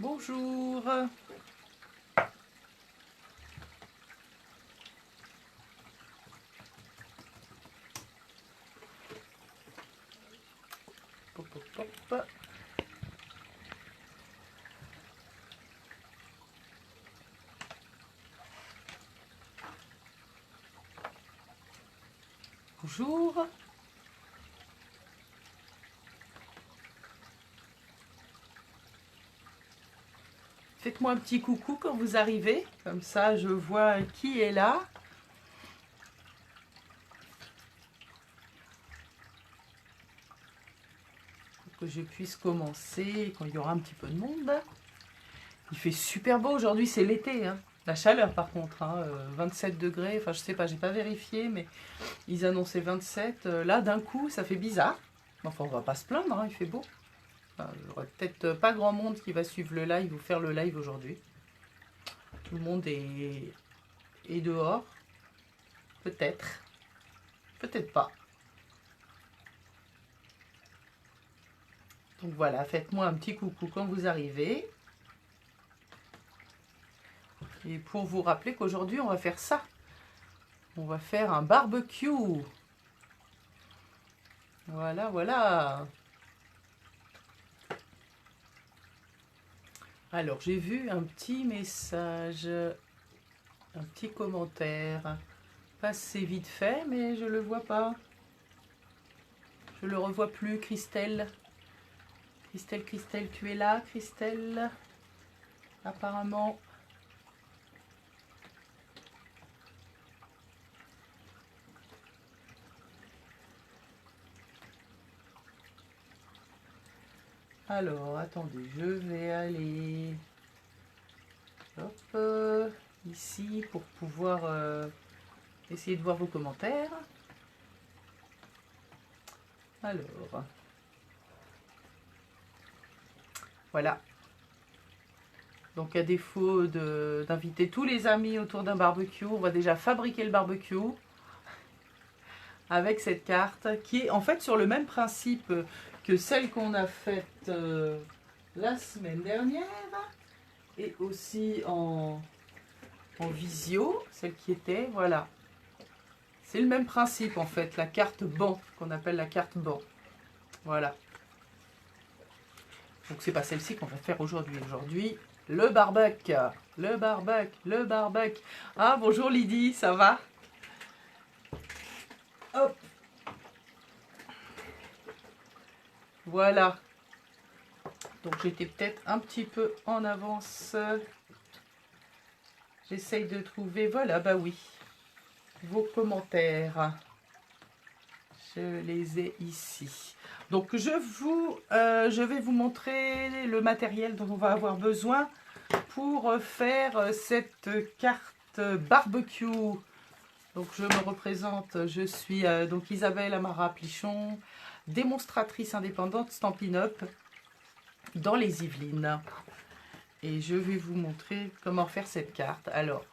Bonjour. Pop, pop, pop. Bonjour. Faites-moi un petit coucou quand vous arrivez, comme ça je vois qui est là. Pour que je puisse commencer quand il y aura un petit peu de monde. Il fait super beau aujourd'hui, c'est l'été. Hein. La chaleur par contre, hein, 27 degrés, enfin je sais pas, j'ai pas vérifié, mais ils annonçaient 27. Là d'un coup, ça fait bizarre. Enfin, on va pas se plaindre, hein, il fait beau. Enfin, il n'y aura peut-être pas grand monde qui va suivre le live ou faire le live aujourd'hui. Tout le monde est dehors. Peut-être. Peut-être pas. Donc voilà, faites-moi un petit coucou quand vous arrivez. Et pour vous rappeler qu'aujourd'hui, on va faire ça. On va faire un barbecue. Voilà, voilà. Alors, j'ai vu un petit message, un petit commentaire. Passer vite fait, mais je le vois pas. Je le revois plus, Christelle. Christelle, tu es là, Christelle? Apparemment. Alors, attendez, je vais aller hop, ici pour pouvoir essayer de voir vos commentaires. Alors, voilà. Donc, à défaut d'inviter tous les amis autour d'un barbecue, on va déjà fabriquer le barbecue avec cette carte qui est en fait sur le même principe que celle qu'on a faite la semaine dernière et aussi en visio, celle qui était, voilà. C'est le même principe en fait, la carte banc, qu'on appelle la carte banc. Voilà. Donc c'est pas celle-ci qu'on va faire aujourd'hui. Aujourd'hui, le barbecue. Le barbecue, le barbecue. Ah bonjour Lydie, ça va? Hop. Voilà. Donc j'étais peut-être un petit peu en avance. J'essaye de trouver, voilà, bah oui, vos commentaires. Je les ai ici. Donc je vais vous montrer le matériel dont on va avoir besoin pour faire cette carte barbecue. Donc je me représente, je suis donc Isabelle Amara-Plichon, démonstratrice indépendante Stampin' Up dans les Yvelines. Et je vais vous montrer comment faire cette carte. Alors,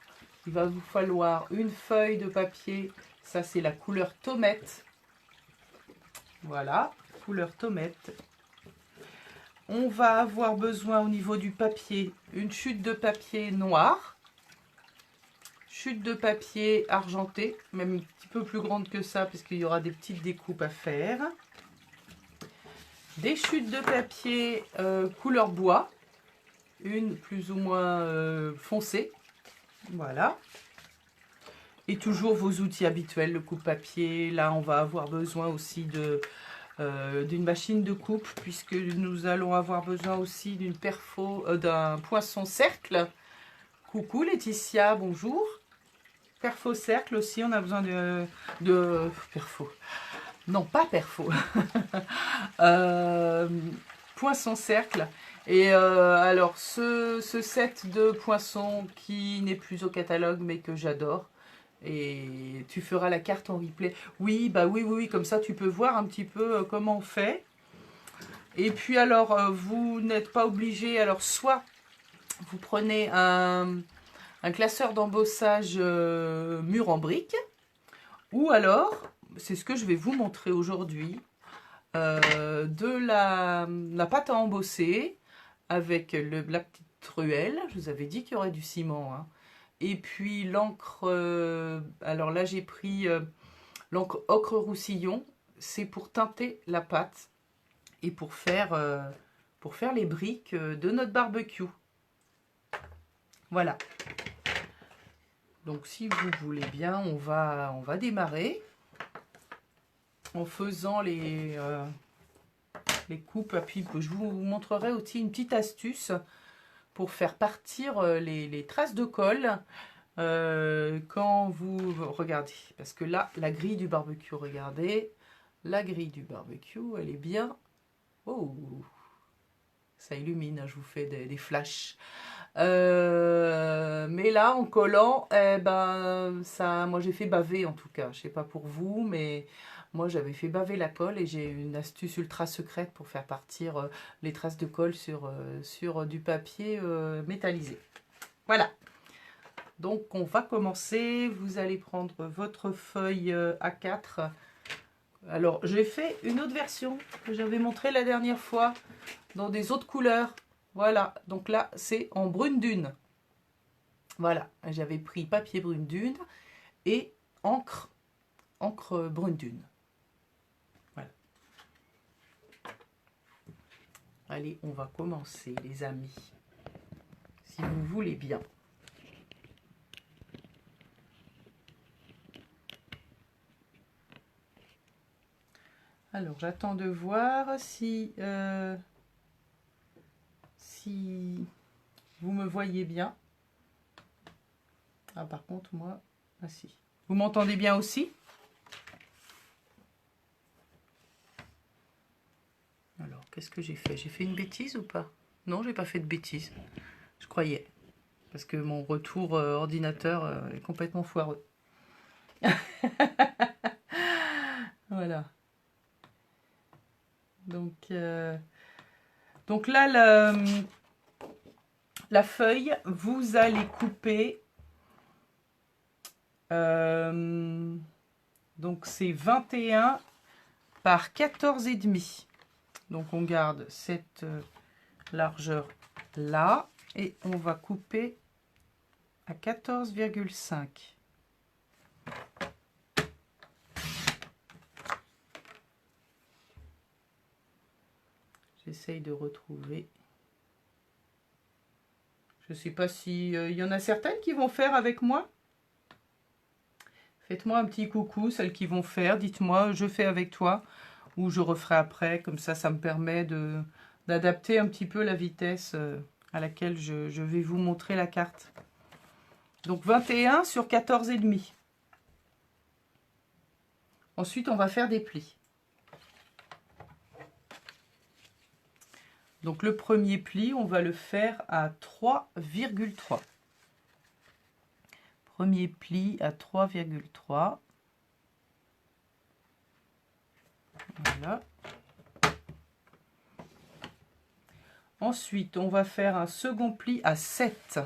il va vous falloir une feuille de papier. Ça, c'est la couleur tomate. Voilà, couleur tomate. On va avoir besoin au niveau du papier, une chute de papier noire. Chute de papier argenté, même un petit peu plus grande que ça, parce qu'il y aura des petites découpes à faire. Des chutes de papier couleur bois. Une plus ou moins foncée. Voilà. Et toujours vos outils habituels, le coupe-papier. Là, on va avoir besoin aussi d'une machine de coupe, puisque nous allons avoir besoin aussi d'un poinçon cercle. Coucou Laetitia, bonjour. Perfo cercle aussi, on a besoin de perfo. Non, pas perfo. Poinçon cercle. Et alors, ce set de poinçons qui n'est plus au catalogue, mais que j'adore. Et tu feras la carte en replay. Oui, bah oui, comme ça tu peux voir un petit peu comment on fait. Et puis alors, vous n'êtes pas obligé, alors soit vous prenez un classeur d'embossage mur en briques, ou alors, c'est ce que je vais vous montrer aujourd'hui, de la pâte à embosser, avec la petite truelle. Je vous avais dit qu'il y aurait du ciment, hein. Et puis l'encre, alors là j'ai pris l'encre ocre roussillon. C'est pour teinter la pâte et pour faire les briques de notre barbecue. Voilà. Donc si vous voulez bien, on va démarrer en faisant les coupes. Et puis je vous montrerai aussi une petite astuce pour faire partir les traces de colle quand vous regardez. Parce que là, la grille du barbecue, regardez, la grille du barbecue, elle est bien... Oh, ça illumine, je vous fais des flashs. Mais là, en collant, eh ben, ça, moi j'ai fait baver en tout cas. Je sais pas pour vous, mais moi j'avais fait baver la colle et j'ai une astuce ultra secrète pour faire partir les traces de colle sur du papier métallisé. Voilà. Donc on va commencer. Vous allez prendre votre feuille A4. Alors j'ai fait une autre version que j'avais montrée la dernière fois dans des autres couleurs. Voilà, donc là c'est en brune dune. Voilà, j'avais pris papier brune dune et encre brune dune. Voilà. Allez, on va commencer les amis, si vous voulez bien. Alors j'attends de voir si vous me voyez bien. Ah, par contre, moi... Ah si. Vous m'entendez bien aussi? Alors, qu'est-ce que j'ai fait? J'ai fait une bêtise ou pas? Non, j'ai pas fait de bêtise. Je croyais. Parce que mon retour ordinateur est complètement foireux. Voilà. Donc là, la feuille, vous allez couper... donc c'est 21 par 14,5. Donc on garde cette largeur là et on va couper à 14,5. J'essaye de retrouver. Je ne sais pas si y en a certaines qui vont faire avec moi. Faites-moi un petit coucou, celles qui vont faire. Dites-moi, je fais avec toi ou je referai après. Comme ça me permet d'adapter un petit peu la vitesse à laquelle je vais vous montrer la carte. Donc 21 sur 14,5. Ensuite, on va faire des plis. Donc le premier pli, on va le faire à 3,3. Premier pli à 3,3. Voilà. Ensuite, on va faire un second pli à 7.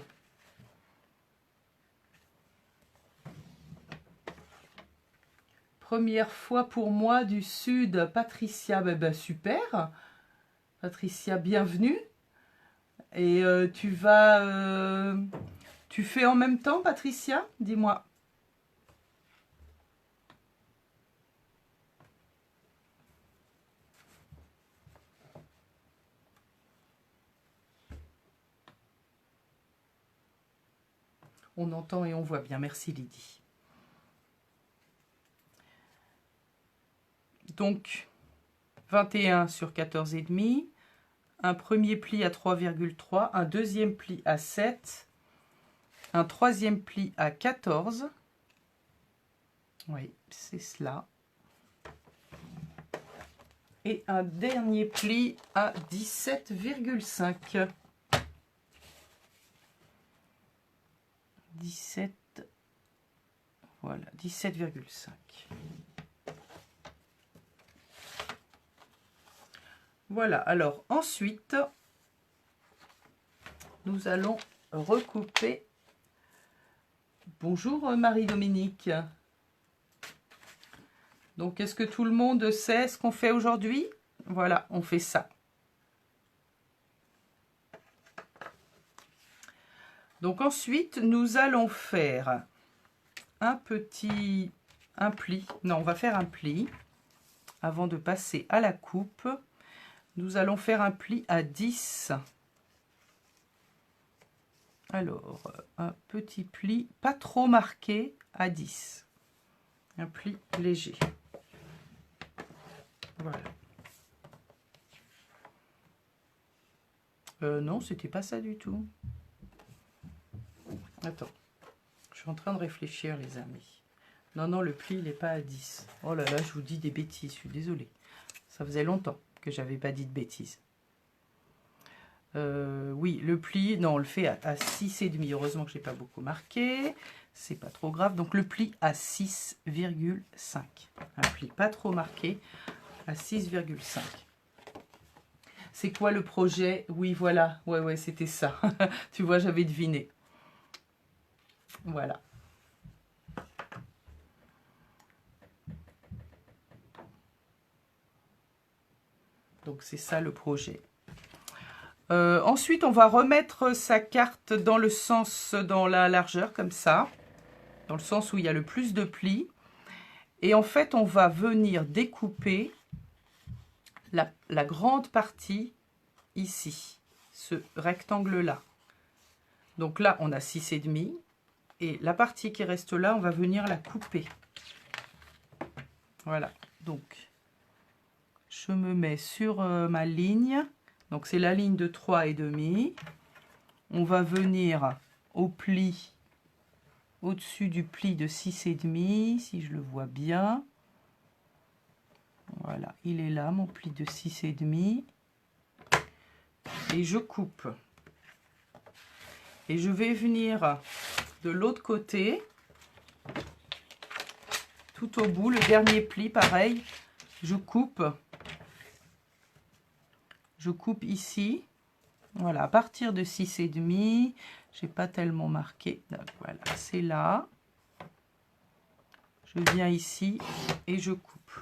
Première fois pour moi du Sud, Patricia, ben super. Patricia, bienvenue. Et tu fais en même temps, Patricia? Dis-moi. On entend et on voit bien. Merci Lydie. Donc, 21 sur 14,5. Un premier pli à 3,3. Un deuxième pli à 7. Un troisième pli à 14. Oui, c'est cela. Et un dernier pli à 17,5. 17, voilà, 17,5. Voilà, alors ensuite, nous allons recouper. Bonjour Marie-Dominique. Donc, est-ce que tout le monde sait ce qu'on fait aujourd'hui? Voilà, on fait ça. Donc ensuite, nous allons faire un pli. Non, on va faire un pli. Avant de passer à la coupe, nous allons faire un pli à 10. Alors, un petit pli, pas trop marqué, à 10. Un pli léger. Voilà. Non, c'était pas ça du tout. Attends, je suis en train de réfléchir, les amis. Non, non, le pli, il n'est pas à 10. Oh là là, je vous dis des bêtises, je suis désolée. Ça faisait longtemps que j'avais pas dit de bêtises. Oui, le pli, non, on le fait à 6,5. Heureusement que je n'ai pas beaucoup marqué. C'est pas trop grave. Donc, le pli à 6,5. Un pli pas trop marqué à 6,5. C'est quoi le projet? Oui, voilà. Ouais, c'était ça. Tu vois, j'avais deviné. Voilà. Donc, c'est ça le projet. Ensuite, on va remettre sa carte dans le sens, dans la largeur, comme ça. Dans le sens où il y a le plus de plis. Et en fait, on va venir découper la grande partie ici, ce rectangle-là. Donc là, on a 6,5. Et la partie qui reste là, on va venir la couper. Voilà. Donc, je me mets sur ma ligne. Donc, c'est la ligne de 3,5. On va venir au pli, au-dessus du pli de 6,5, si je le vois bien. Voilà, il est là, mon pli de 6,5. Et je coupe. Et je vais venir de l'autre côté, tout au bout, le dernier pli, pareil, je coupe. Je coupe ici. Voilà, à partir de 6,5, j'ai pas tellement marqué. Donc, voilà, c'est là. Je viens ici et je coupe.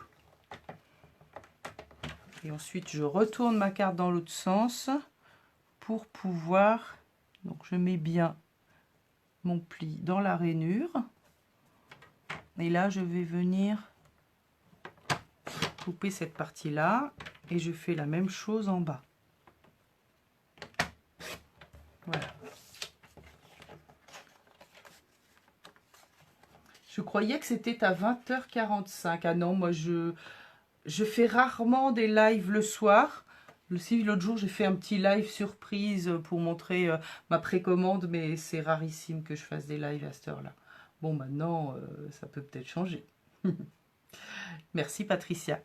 Et ensuite, je retourne ma carte dans l'autre sens pour pouvoir... Donc, je mets bien mon pli dans la rainure. Et là, je vais venir couper cette partie-là. Et je fais la même chose en bas. Voilà. Je croyais que c'était à 20h45. Ah non, moi, je fais rarement des lives le soir. L'autre jour, j'ai fait un petit live surprise pour montrer ma précommande, mais c'est rarissime que je fasse des lives à cette heure-là. Bon, maintenant, ça peut peut-être changer. Merci, Patricia.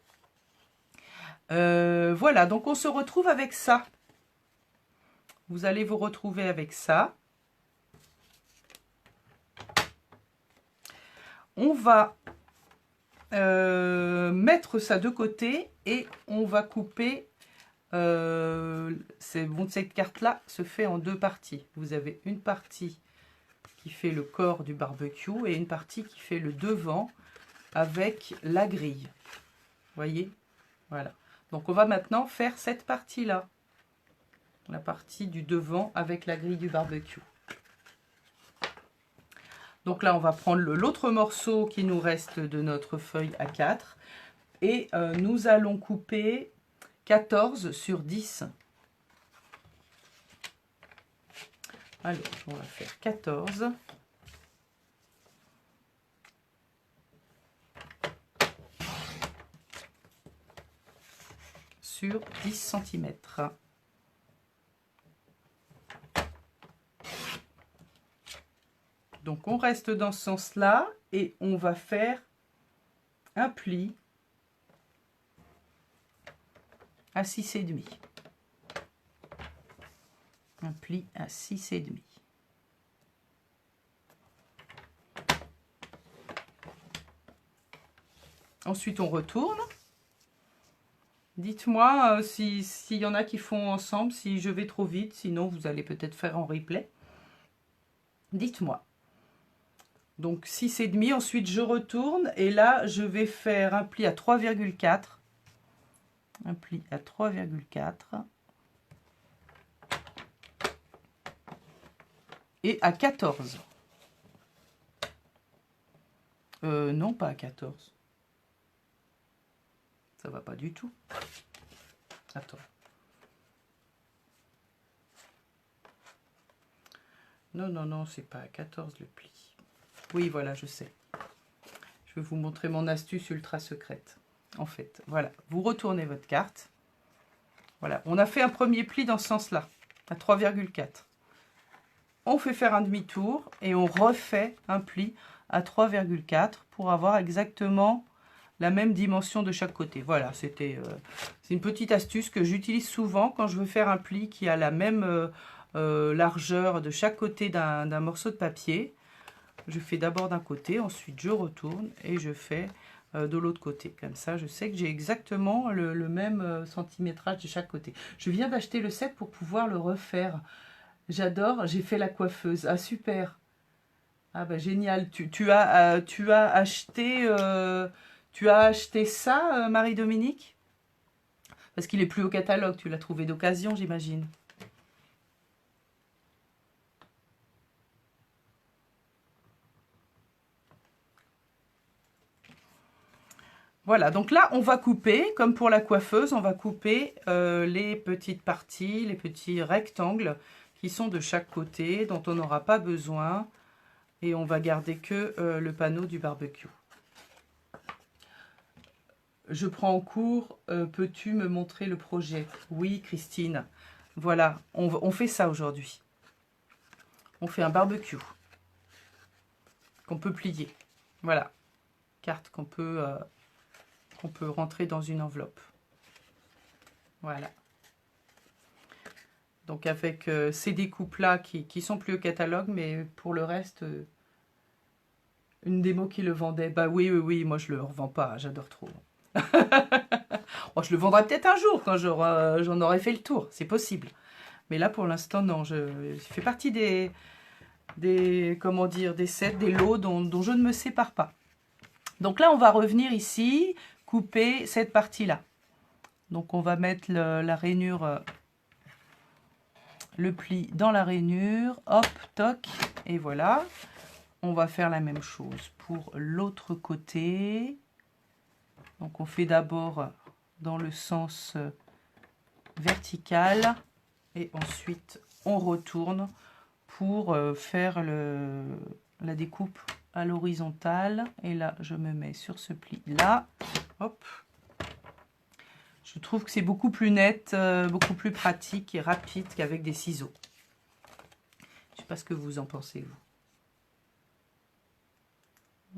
Voilà, donc on se retrouve avec ça. Vous allez vous retrouver avec ça. On va mettre ça de côté et on va couper. Cette carte-là se fait en deux parties. Vous avez une partie qui fait le corps du barbecue et une partie qui fait le devant avec la grille. Voyez? Voilà. Donc on va maintenant faire cette partie-là. La partie du devant avec la grille du barbecue. Donc là, on va prendre l'autre morceau qui nous reste de notre feuille A4 et nous allons couper 14 sur 10. Alors, on va faire 14. Sur 10 cm. Donc on reste dans ce sens-là et on va faire un pli à 6,5. Un pli à 6,5. Ensuite on retourne. Dites-moi s'il y en a qui font ensemble, si je vais trop vite, sinon vous allez peut-être faire en replay. Dites-moi. Donc 6,5, ensuite je retourne et là je vais faire un pli à 3,4. Un pli à 3,4. et à 14. Non, pas à 14. Ça va pas du tout. Attends. Non, non, non, c'est pas à 14 le pli. Oui, voilà, je sais. Je vais vous montrer mon astuce ultra secrète. En fait, voilà. Vous retournez votre carte. Voilà. On a fait un premier pli dans ce sens-là, à 3,4. On fait faire un demi-tour et on refait un pli à 3,4 pour avoir exactement la même dimension de chaque côté. Voilà, c'est une petite astuce que j'utilise souvent quand je veux faire un pli qui a la même largeur de chaque côté d'un morceau de papier. Je fais d'abord d'un côté, ensuite je retourne et je fais de l'autre côté. Comme ça, je sais que j'ai exactement le même centimétrage de chaque côté. Je viens d'acheter le set pour pouvoir le refaire. J'adore, j'ai fait la coiffeuse. Ah, super. Ah bah génial. Tu as acheté ça, Marie-Dominique? Parce qu'il est plus au catalogue, tu l'as trouvé d'occasion, j'imagine. Voilà, donc là, on va couper, comme pour la coiffeuse, on va couper les petites parties, les petits rectangles qui sont de chaque côté, dont on n'aura pas besoin. Et on va garder que le panneau du barbecue. Je prends en cours, peux-tu me montrer le projet? Oui, Christine. Voilà, on fait ça aujourd'hui. On fait un barbecue qu'on peut plier. Voilà, carte qu'on peut rentrer dans une enveloppe. Voilà. Donc avec ces découpes-là qui sont plus au catalogue, mais pour le reste, une démo qui le vendait. Bah oui, oui, oui, moi je le revends pas, j'adore trop. Bon, je le vendrai peut-être un jour quand j'en aurai fait le tour, c'est possible. Mais là pour l'instant non, je fais partie des comment dire, des sets, des lots dont je ne me sépare pas. Donc là on va revenir ici, couper cette partie-là. Donc on va mettre la rainure, le pli dans la rainure, hop, toc, et voilà. On va faire la même chose pour l'autre côté. Donc on fait d'abord dans le sens vertical et ensuite on retourne pour faire la découpe à l'horizontale. Et là je me mets sur ce pli là, hop. Je trouve que c'est beaucoup plus net, beaucoup plus pratique et rapide qu'avec des ciseaux. Je ne sais pas ce que vous en pensez, vous.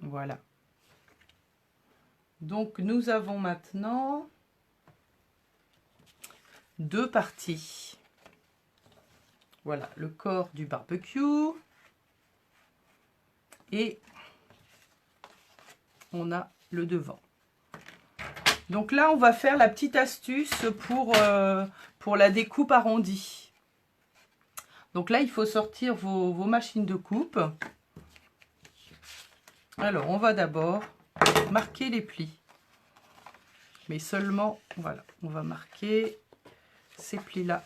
Voilà. Donc, nous avons maintenant deux parties. Voilà, le corps du barbecue. Et on a le devant. Donc là, on va faire la petite astuce pour la découpe arrondie. Donc là, il faut sortir vos machines de coupe. Alors, on va d'abord marquer les plis. Mais seulement, voilà, on va marquer ces plis-là.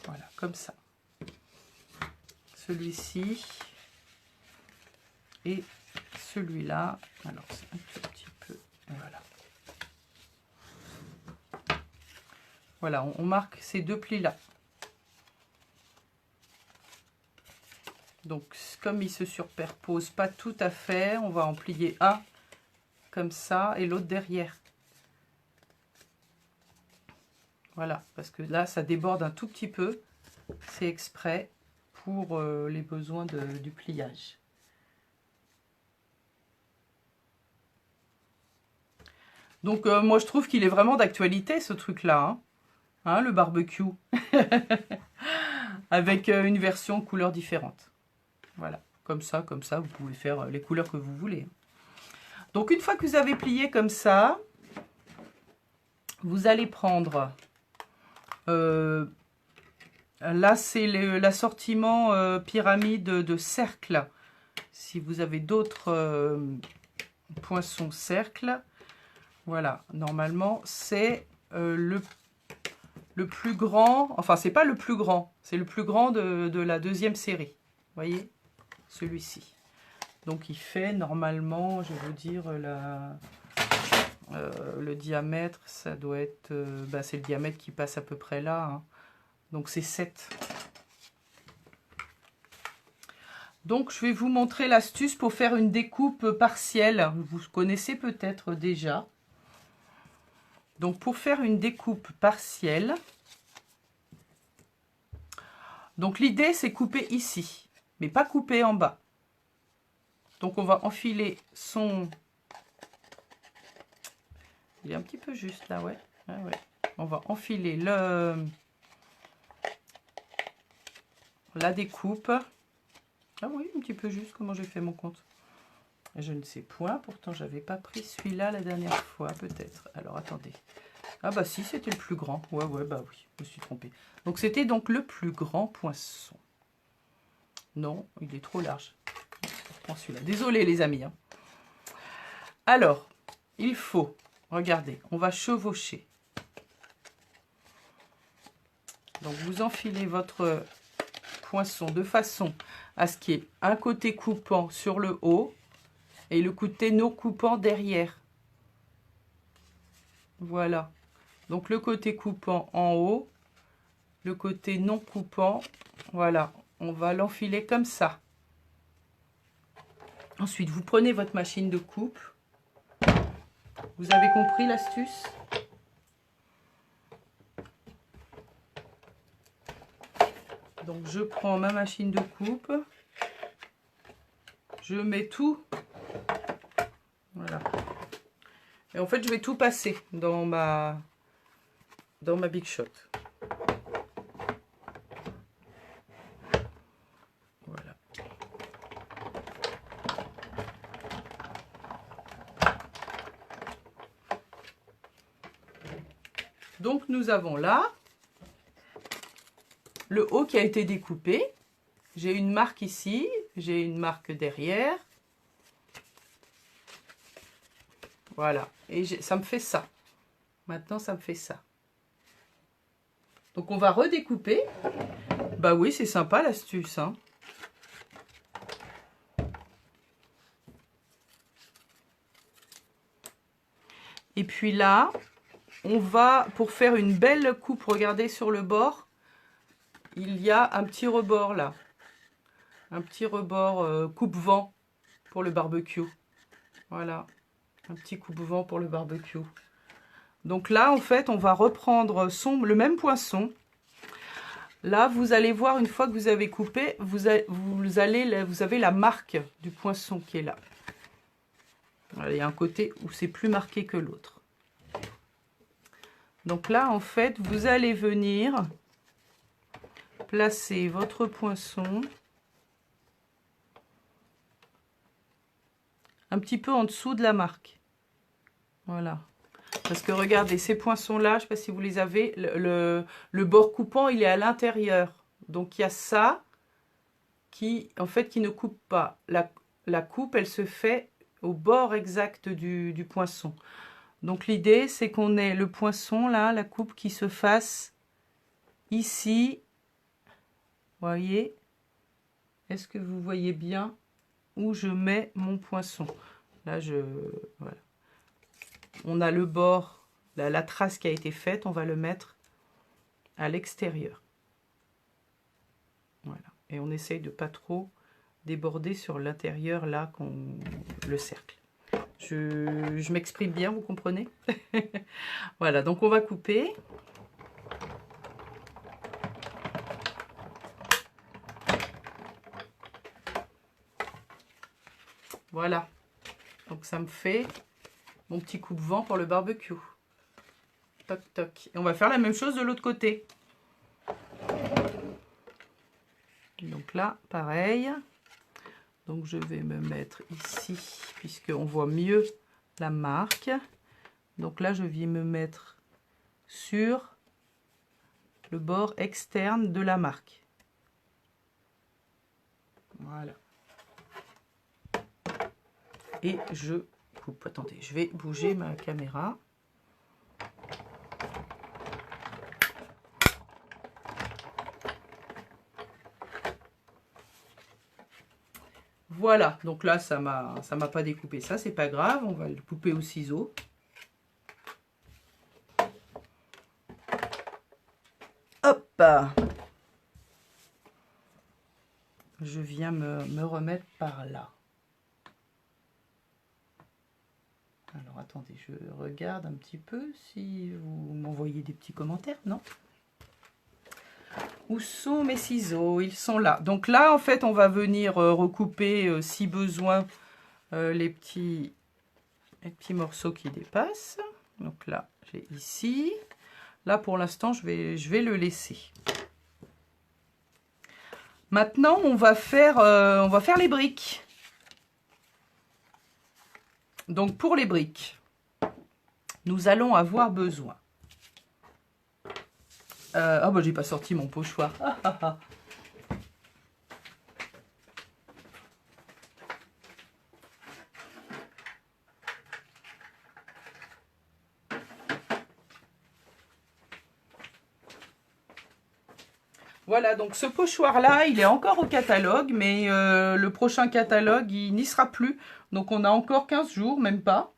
Voilà, comme ça. Celui-ci et celui-là. Alors, c'est un tout petit peu, voilà. Voilà, on marque ces deux plis-là. Donc, comme ils se superposent pas tout à fait, on va en plier un comme ça et l'autre derrière. Voilà, parce que là, ça déborde un tout petit peu. C'est exprès pour les besoins du pliage. Donc, moi, je trouve qu'il est vraiment d'actualité, ce truc-là. Hein, le barbecue. Avec une version couleur différente. Voilà, comme ça, vous pouvez faire les couleurs que vous voulez. Donc, une fois que vous avez plié comme ça, vous allez prendre... là, c'est l'assortiment pyramide de cercle. Si vous avez d'autres poinçons cercle, voilà, normalement, c'est le plus grand. Enfin, c'est pas le plus grand, c'est le plus grand de la deuxième série. voyez, celui-ci. Donc il fait normalement, je vais vous dire, le diamètre, ça doit être, c'est le diamètre qui passe à peu près là, hein. Donc c'est 7. Donc je vais vous montrer l'astuce pour faire une découpe partielle. Vous connaissez peut-être déjà. Donc pour faire une découpe partielle, donc l'idée c'est couper ici, mais pas couper en bas. Donc on va enfiler son... Il est un petit peu juste là, ouais. Ouais. On va enfiler la découpe. Ah oui, un petit peu juste, comment j'ai fait mon compte. Je ne sais point, pourtant j'avais pas pris celui-là la dernière fois, peut-être. Alors attendez. Ah bah si, c'était le plus grand. Ouais, bah oui, je me suis trompée. Donc c'était donc le plus grand poinçon. Non, il est trop large. Je prends celui-là. Désolé les amis, hein. Alors, il faut, regardez, on va chevaucher. Donc vous enfilez votre poinçon de façon à ce qu'il y ait un côté coupant sur le haut et le côté non coupant derrière. Voilà. Donc le côté coupant en haut, le côté non coupant, voilà. On va l'enfiler comme ça. Ensuite, vous prenez votre machine de coupe. Vous avez compris l'astuce? Donc je prends ma machine de coupe. Je mets tout. Voilà. Et en fait, je vais tout passer dans ma Big Shot. Voilà. Donc nous avons là le haut qui a été découpé. J'ai une marque ici, j'ai une marque derrière. Voilà, et ça me fait ça. Maintenant, ça me fait ça. Donc on va redécouper. Bah oui, c'est sympa l'astuce, hein. Et puis là, on va, pour faire une belle coupe, regardez sur le bord, il y a un petit rebord là. Un petit rebord coupe-vent pour le barbecue. Voilà, un petit coupe-vent pour le barbecue. Donc là, en fait, on va reprendre le même poinçon. Là, vous allez voir, une fois que vous avez coupé, vous avez la marque du poinçon qui est là. Voilà, il y a un côté où c'est plus marqué que l'autre. Donc là, en fait, vous allez venir placer votre poinçon un petit peu en dessous de la marque. Voilà. Parce que regardez, ces poinçons-là, je ne sais pas si vous les avez, le bord coupant, il est à l'intérieur. Donc il y a ça qui, en fait, qui ne coupe pas. La coupe, elle se fait au bord exact du poinçon. Donc l'idée, c'est qu'on ait le poinçon, là, la coupe qui se fasse ici. Voyez? Est-ce que vous voyez bien où je mets mon poinçon? Là, voilà. On a le bord, la trace qui a été faite, on va le mettre à l'extérieur. Voilà. Et on essaye de pas trop déborder sur l'intérieur, là, le cercle. Je m'exprime bien, vous comprenez? Voilà, donc on va couper. Voilà. Donc ça me fait mon petit coupe-vent pour le barbecue. Toc, toc. Et on va faire la même chose de l'autre côté. Donc là, pareil. Donc je vais me mettre ici, puisqu'on voit mieux la marque. Donc là, je viens me mettre sur le bord externe de la marque. Voilà. Et je coupe. Attendez, je vais bouger ma caméra. Voilà, donc là, ça m'a pas découpé ça, c'est pas grave, on va le couper au ciseau. Hop! Je viens me remettre par là. Alors, attendez, je regarde un petit peu si vous m'envoyez des petits commentaires, non? Où sont mes ciseaux? Ils sont là. Donc là, en fait, on va venir recouper, si besoin, les petits morceaux qui dépassent. Donc là, j'ai ici. Là, pour l'instant, je vais le laisser. Maintenant, on va faire les briques. Donc, pour les briques, nous allons avoir besoin. Ah bah, j'ai pas sorti mon pochoir. Voilà, donc ce pochoir-là, il est encore au catalogue, mais le prochain catalogue, il n'y sera plus. Donc on a encore 15 jours, même pas,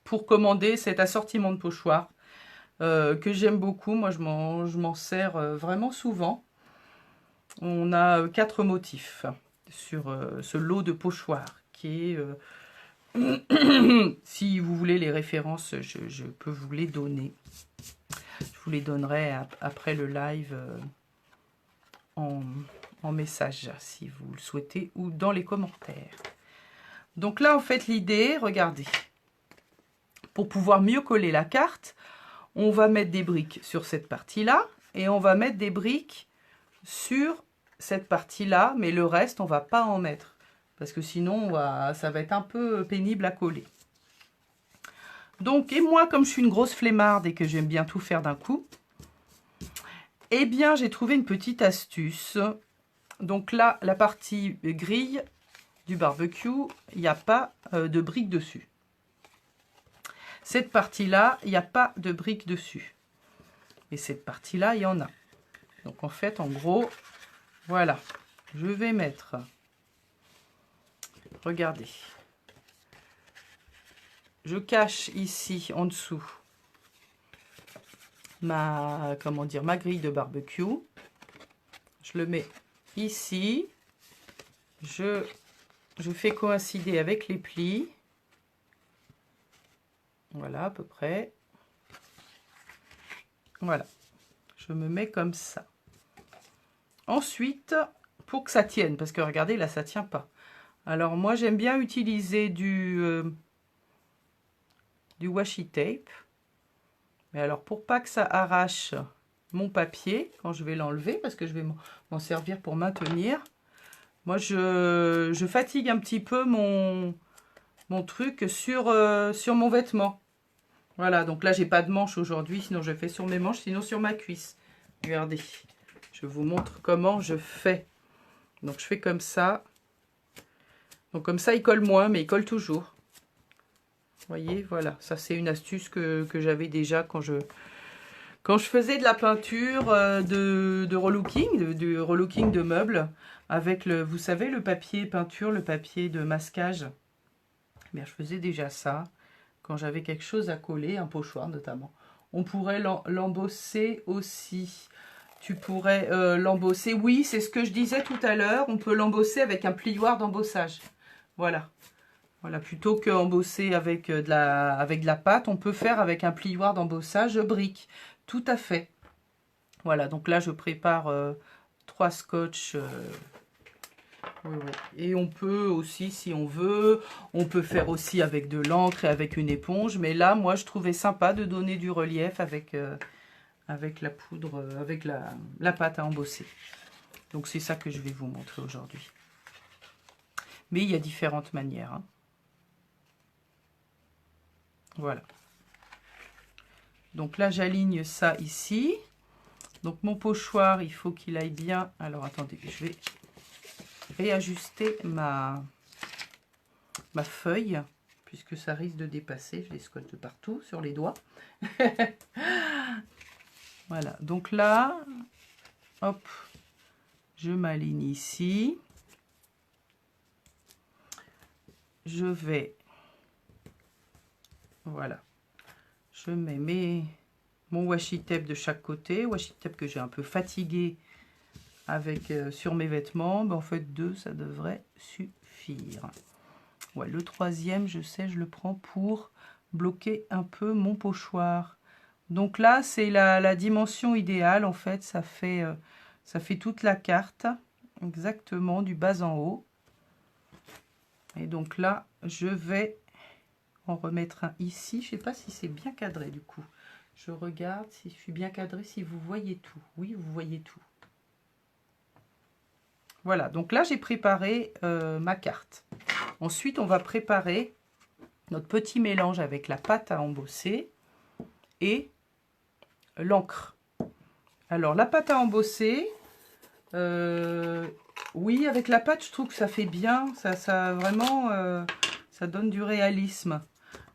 pour commander cet assortiment de pochoirs que j'aime beaucoup. Moi, je m'en sers vraiment souvent. On a 4 motifs sur ce lot de pochoirs qui est... si vous voulez les références, je peux vous les donner. Je vous les donnerai après le live en message, si vous le souhaitez, ou dans les commentaires. Donc là, en fait, l'idée, regardez, pour pouvoir mieux coller la carte, on va mettre des briques sur cette partie-là, et on va mettre des briques sur cette partie-là, mais le reste, on va pas en mettre, parce que sinon, ça va être un peu pénible à coller. Donc, et moi, comme je suis une grosse flemmarde et que j'aime bien tout faire d'un coup, eh bien, j'ai trouvé une petite astuce. Donc là, la partie grille du barbecue, il n'y a pas de briques dessus. Cette partie-là, il n'y a pas de briques dessus. Et cette partie-là, il y en a. Donc en fait, en gros, voilà. Je vais mettre, regardez, je cache ici en dessous ma grille de barbecue. Je le mets ici. Je fais coïncider avec les plis. Voilà, à peu près. Voilà. Je me mets comme ça. Ensuite, pour que ça tienne, parce que regardez, là, ça tient pas. Alors, moi, j'aime bien utiliser du washi tape. Mais alors, pour pas que ça arrache mon papier, quand je vais l'enlever, parce que je vais m'en servir pour maintenir, moi, je fatigue un petit peu mon truc sur mon vêtement. Voilà, donc là, j'ai pas de manche aujourd'hui, sinon je fais sur mes manches, sinon sur ma cuisse. Regardez, je vous montre comment je fais. Donc, je fais comme ça. Donc, comme ça, il colle moins, mais il colle toujours. Vous voyez, voilà, ça c'est une astuce que j'avais déjà quand je faisais de la peinture de relooking, du relooking de meubles, avec vous savez, le papier peinture, le papier de masquage. Eh bien, je faisais déjà ça quand j'avais quelque chose à coller, un pochoir notamment. On pourrait l'embosser aussi. Tu pourrais l'embosser, oui, c'est ce que je disais tout à l'heure, on peut l'embosser avec un plioir d'embossage. Voilà. Voilà, plutôt qu'embosser avec de la pâte, on peut faire avec un plioir d'embossage brique. Tout à fait. Voilà, donc là, je prépare 3 scotch. Oui, oui. Et on peut aussi, si on veut, on peut faire aussi avec de l'encre et avec une éponge. Mais là, moi, je trouvais sympa de donner du relief avec la poudre, avec la pâte à embosser. Donc, c'est ça que je vais vous montrer aujourd'hui. Mais il y a différentes manières, hein. Voilà. Donc là, j'aligne ça ici. Donc mon pochoir, il faut qu'il aille bien. Alors attendez, je vais réajuster ma feuille, puisque ça risque de dépasser. Je les scotche de partout sur les doigts. Voilà, donc là, hop, je m'aligne ici. je vais, voilà, je mets mon washi tape de chaque côté, washi tape que j'ai un peu fatigué avec sur mes vêtements, ben en fait 2 ça devrait suffire. Ouais, le troisième, je sais, je le prends pour bloquer un peu mon pochoir. Donc là, c'est la dimension idéale, en fait, ça fait toute la carte, exactement, du bas en haut. Et donc là, je vais en remettre un ici. Je ne sais pas si c'est bien cadré, du coup. Je regarde si je suis bien cadré, si vous voyez tout. Oui, vous voyez tout. Voilà, donc là, j'ai préparé ma carte. Ensuite, on va préparer notre petit mélange avec la pâte à embosser et l'encre. Alors, la pâte à embosser, oui, avec la pâte, je trouve que ça fait bien. Ça vraiment, ça donne du réalisme.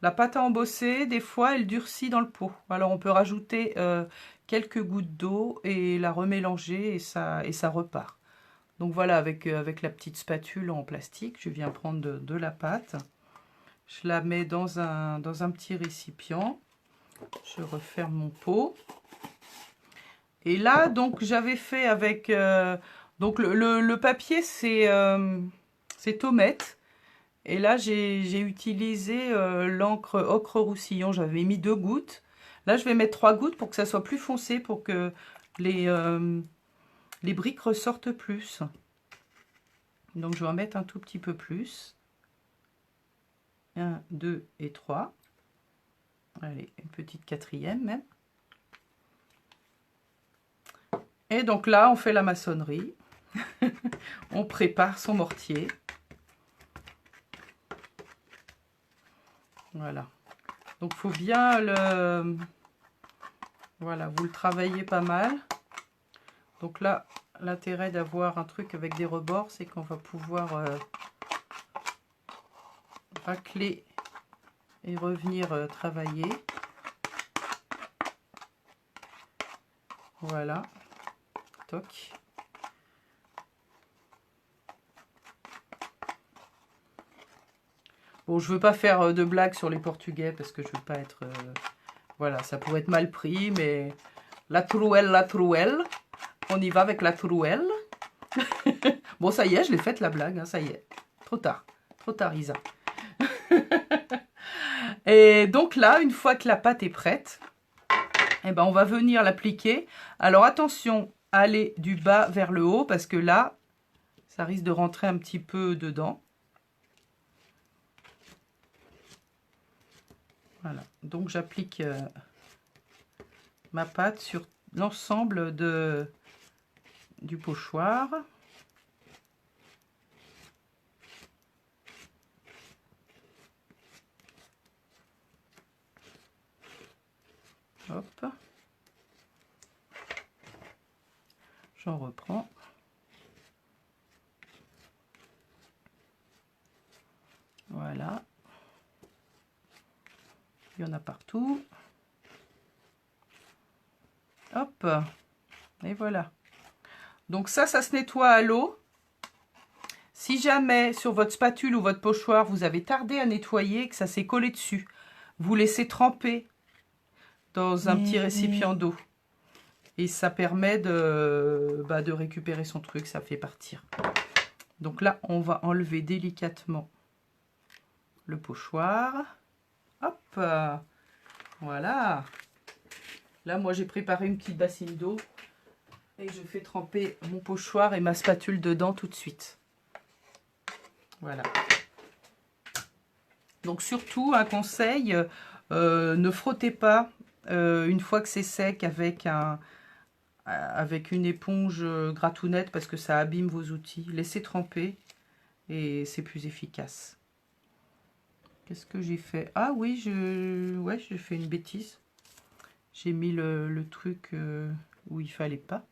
La pâte à embosser, des fois, elle durcit dans le pot. Alors, on peut rajouter quelques gouttes d'eau et la remélanger et ça repart. Donc voilà, avec la petite spatule en plastique, je viens prendre de la pâte. Je la mets dans un petit récipient. Je referme mon pot. Et là, donc, j'avais fait avec... donc, le papier, c'est Tomette. Et là, j'ai utilisé l'encre ocre roussillon. J'avais mis 2 gouttes. Là, je vais mettre 3 gouttes pour que ça soit plus foncé, pour que les briques ressortent plus. Donc, je vais en mettre un tout petit peu plus. 1, 2 et 3. Allez, une petite 4e même. Et donc là, on fait la maçonnerie. On prépare son mortier. Voilà. Donc, il faut bien le... Voilà, vous le travaillez pas mal. Donc là, l'intérêt d'avoir un truc avec des rebords, c'est qu'on va pouvoir racler et revenir travailler. Voilà. Toc. Bon, je veux pas faire de blagues sur les Portugais parce que je veux pas être... voilà, ça pourrait être mal pris, mais la trouelle. On y va avec la trouelle. Bon, ça y est, je l'ai faite la blague, hein, ça y est. Trop tard, Isa. Et donc là, une fois que la pâte est prête, eh ben, on va venir l'appliquer. Alors attention, à aller du bas vers le haut parce que là, ça risque de rentrer un petit peu dedans. Voilà, donc j'applique ma pâte sur l'ensemble du pochoir. Hop. J'en reprends. Voilà. Il y en a partout. Hop. Et voilà. Donc ça se nettoie à l'eau. Si jamais sur votre spatule ou votre pochoir, vous avez tardé à nettoyer, que ça s'est collé dessus, vous laissez tremper dans un petit récipient d'eau. Et ça permet de récupérer son truc, ça fait partir. Donc là, on va enlever délicatement le pochoir. Hop, voilà. Là, moi, j'ai préparé une petite bassine d'eau. Et je fais tremper mon pochoir et ma spatule dedans tout de suite. Voilà. Donc surtout, un conseil, ne frottez pas une fois que c'est sec avec une éponge gratounette parce que ça abîme vos outils. Laissez tremper et c'est plus efficace. Qu'est-ce que j'ai fait? Ah oui, j'ai fait une bêtise. J'ai mis le truc où il fallait pas.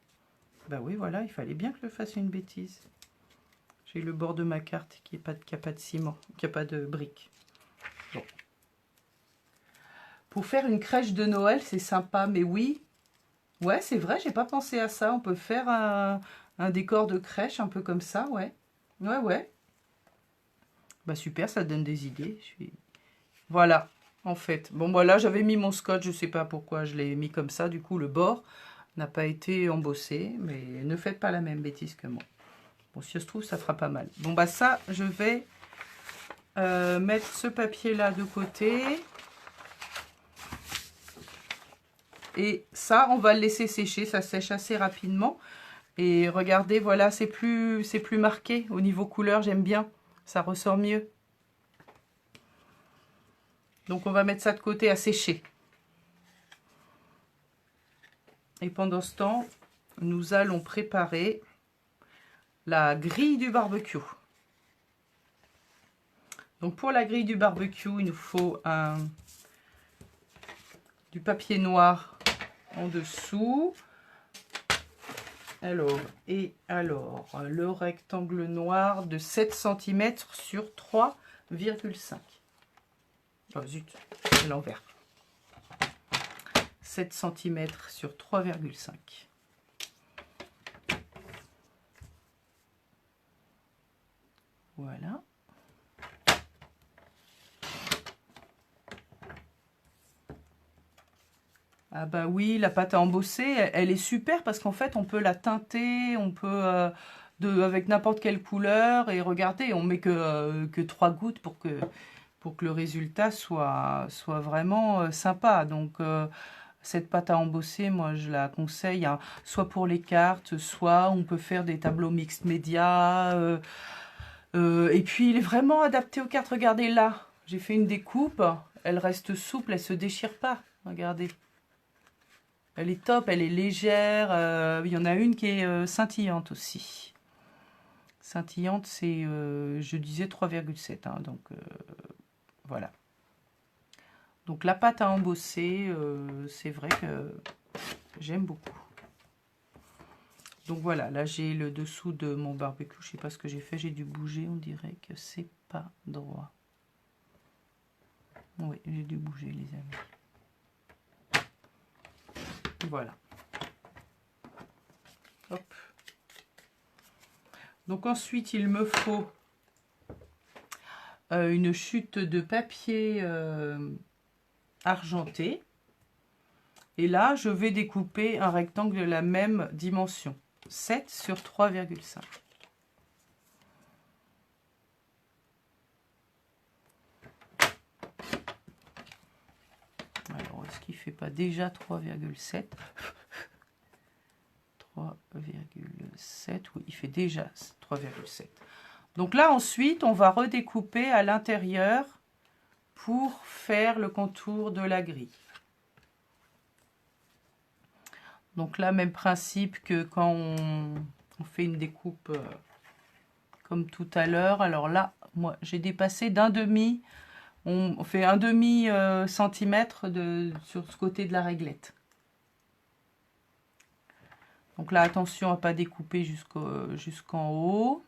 Bah oui, voilà, il fallait bien que je fasse une bêtise. J'ai le bord de ma carte qui n'a pas de ciment, qui n'a pas de briques. Bon. Pour faire une crèche de Noël, c'est sympa, mais oui. Ouais, c'est vrai, j'ai pas pensé à ça. On peut faire un décor de crèche un peu comme ça, ouais. Ouais. Bah super, ça donne des idées. Voilà, en fait. Bon, voilà, j'avais mis mon scotch, je sais pas pourquoi je l'ai mis comme ça. Du coup, le bord n'a pas été embossé, mais ne faites pas la même bêtise que moi. Bon, si ça se trouve, ça fera pas mal. Bon, bah ça, je vais mettre ce papier-là de côté. Et ça, on va le laisser sécher. Ça sèche assez rapidement. Et regardez, voilà, c'est plus marqué. Au niveau couleur, j'aime bien. Ça ressort mieux. Donc, on va mettre ça de côté à sécher. Et pendant ce temps, nous allons préparer la grille du barbecue. Donc pour la grille du barbecue, il nous faut du papier noir en dessous. Alors, le rectangle noir de 7 cm sur 3,5. Oh zut, c'est l'envers. 7 cm sur 3,5. Voilà. Ah bah oui, la pâte à embosser, elle est super parce qu'en fait, on peut la teinter, on peut avec n'importe quelle couleur. Et regardez, on met que 3 gouttes pour que le résultat soit vraiment sympa. Donc, cette pâte à embosser, moi, je la conseille, hein, soit pour les cartes, soit on peut faire des tableaux mixtes médias. Et puis, il est vraiment adapté aux cartes. Regardez là, j'ai fait une découpe. Elle reste souple, elle ne se déchire pas. Regardez. Elle est top, elle est légère. Il y en a une qui est scintillante aussi. Scintillante, c'est, je disais 3,7. Hein, donc, voilà. Donc, la pâte à embosser, c'est vrai que j'aime beaucoup. Donc, voilà. Là, j'ai le dessous de mon barbecue. Je ne sais pas ce que j'ai fait. J'ai dû bouger. On dirait que c'est pas droit. Oui, j'ai dû bouger, les amis. Voilà. Hop. Donc ensuite, il me faut une chute de papier argenté. Et là, je vais découper un rectangle de la même dimension. 7 sur 3,5. Alors, est-ce qu'il ne fait pas déjà 3,7? 3,7, oui, il fait déjà 3,7. Donc là, ensuite, on va redécouper à l'intérieur pour faire le contour de la grille. Donc là, même principe que quand on fait une découpe comme tout à l'heure. Alors là, moi, j'ai dépassé d'un demi. On fait un demi centimètre sur ce côté de la réglette. Donc là, attention à ne pas découper jusqu'en haut.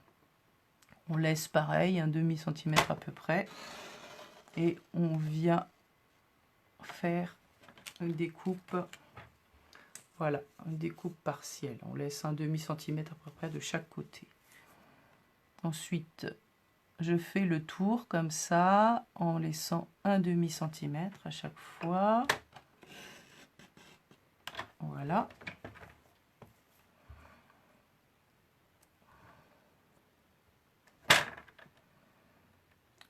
On laisse pareil, un demi centimètre à peu près. Et on vient faire une découpe. Voilà, une découpe partielle. On laisse un demi centimètre à peu près de chaque côté. Ensuite, je fais le tour comme ça, en laissant un demi centimètre à chaque fois. Voilà.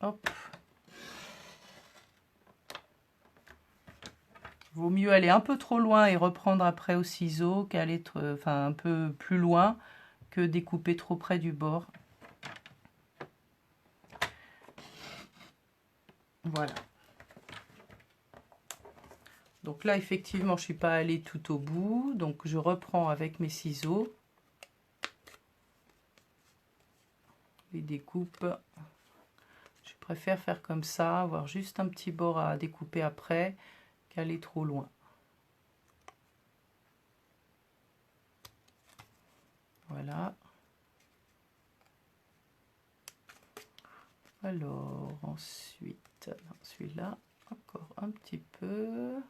Hop. Vaut mieux aller un peu trop loin et reprendre après au ciseau qu'aller un peu plus loin que découper trop près du bord. Voilà. Donc là, effectivement, je ne suis pas allée tout au bout. Donc, je reprends avec mes ciseaux. Les découpes. Je préfère faire comme ça, avoir juste un petit bord à découper après, qu'aller trop loin. Voilà. Alors, ensuite, celui-là, encore un petit peu.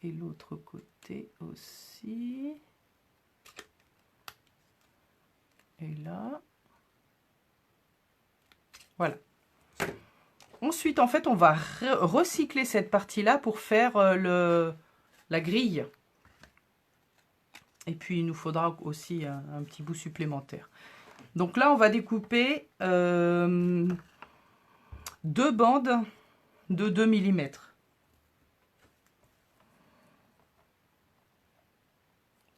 Et l'autre côté aussi. Et là. Voilà. Ensuite, en fait, on va recycler cette partie-là pour faire la grille. Et puis, il nous faudra aussi un petit bout supplémentaire. Donc là, on va découper 2 bandes de 2 mm.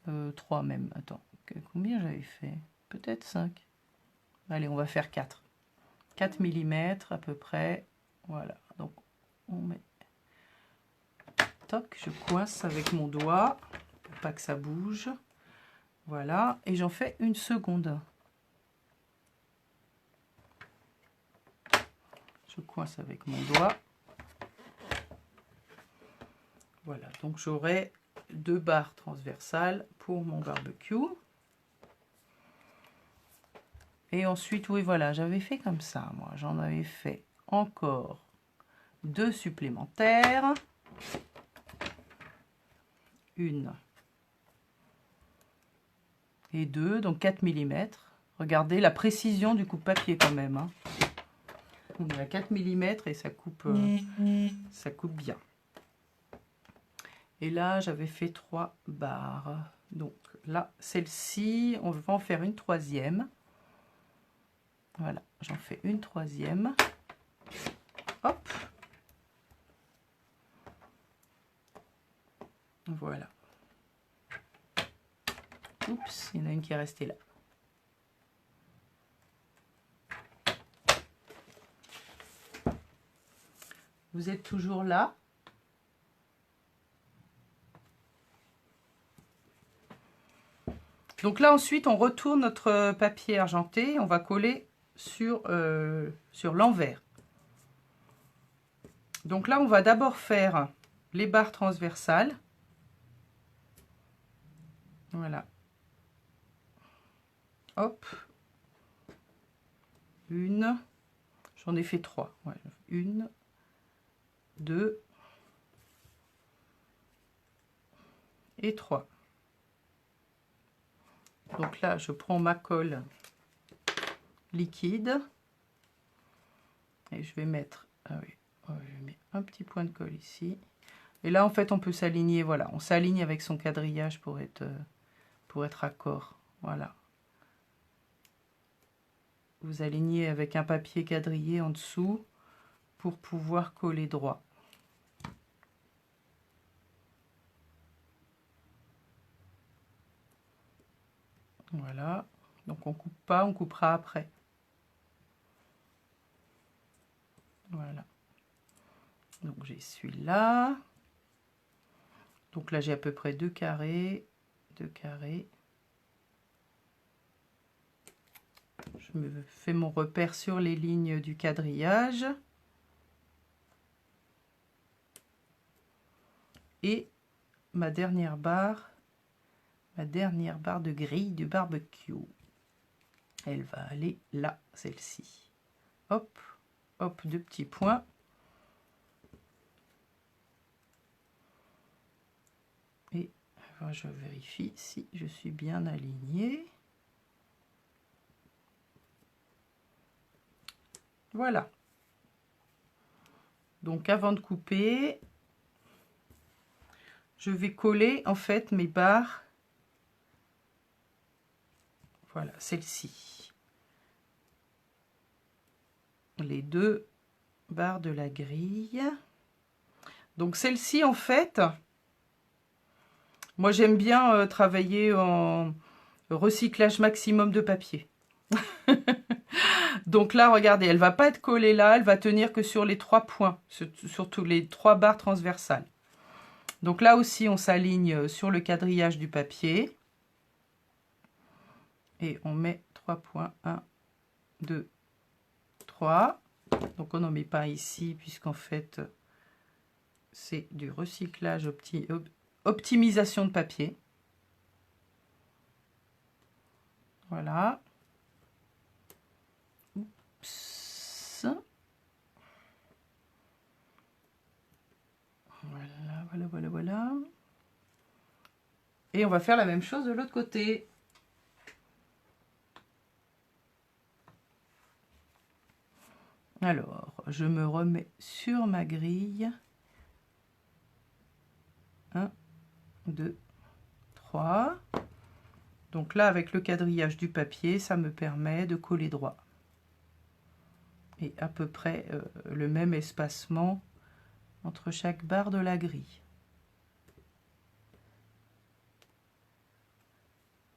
Euh, 3 même. Attends, combien j'avais fait? Peut-être 5. Allez, on va faire 4. 4 mm à peu près. Voilà, donc on met... Toc, je coince avec mon doigt pour pas que ça bouge. Voilà, et j'en fais une seconde. Je coince avec mon doigt. Voilà, donc j'aurai 2 barres transversales pour mon barbecue. Et ensuite, oui, voilà, j'avais fait comme ça, moi. J'en avais fait encore 2 supplémentaires. Une et 2, donc 4 mm. Regardez la précision du coupe-papier quand même. Hein. On est à 4 mm et ça coupe bien. Et là, j'avais fait 3 barres. Donc là, celle-ci, on va en faire une 3e. Voilà, j'en fais une 3e. Hop. Voilà. Oups, il y en a une qui est restée là. Vous êtes toujours là? Donc là, ensuite, on retourne notre papier argenté. On va coller sur l'envers. Donc là, on va d'abord faire les barres transversales. Voilà. Hop. Une. J'en ai fait 3. Ouais. 1, 2 et 3. Donc là, je prends ma colle liquide et je vais mettre, je mets un petit point de colle ici. Et là, en fait, on peut s'aligner. Voilà, on s'aligne avec son quadrillage pour être raccord. Voilà. Vous alignez avec un papier quadrillé en dessous pour pouvoir coller droit. Voilà. Donc on coupe pas, on coupera après. Voilà. Donc j'ai celui-là. Donc là j'ai à peu près 2 carrés. 2 carrés. Je me fais mon repère sur les lignes du quadrillage. Et ma dernière barre de grille du barbecue. Elle va aller là, celle-ci. Hop, hop, 2 petits points. Et je vérifie si je suis bien alignée. Voilà. Donc avant de couper, je vais coller en fait mes barres. Voilà, celle-ci. Les 2 barres de la grille. Donc celle-ci en fait, moi j'aime bien travailler en recyclage maximum de papier. Donc là, regardez, elle va pas être collée là, elle va tenir que sur les 3 points, surtout les 3 barres transversales. Donc là aussi, on s'aligne sur le quadrillage du papier. Et on met 3 points. 1, 2, 3. Donc on n'en met pas ici, puisqu'en fait, c'est du recyclage, optimisation de papier. Voilà. Oups. Voilà. Et on va faire la même chose de l'autre côté. Alors, je me remets sur ma grille. 1, 2, 3. Donc là, avec le quadrillage du papier, ça me permet de coller droit. Et à peu près le même espacement entre chaque barre de la grille.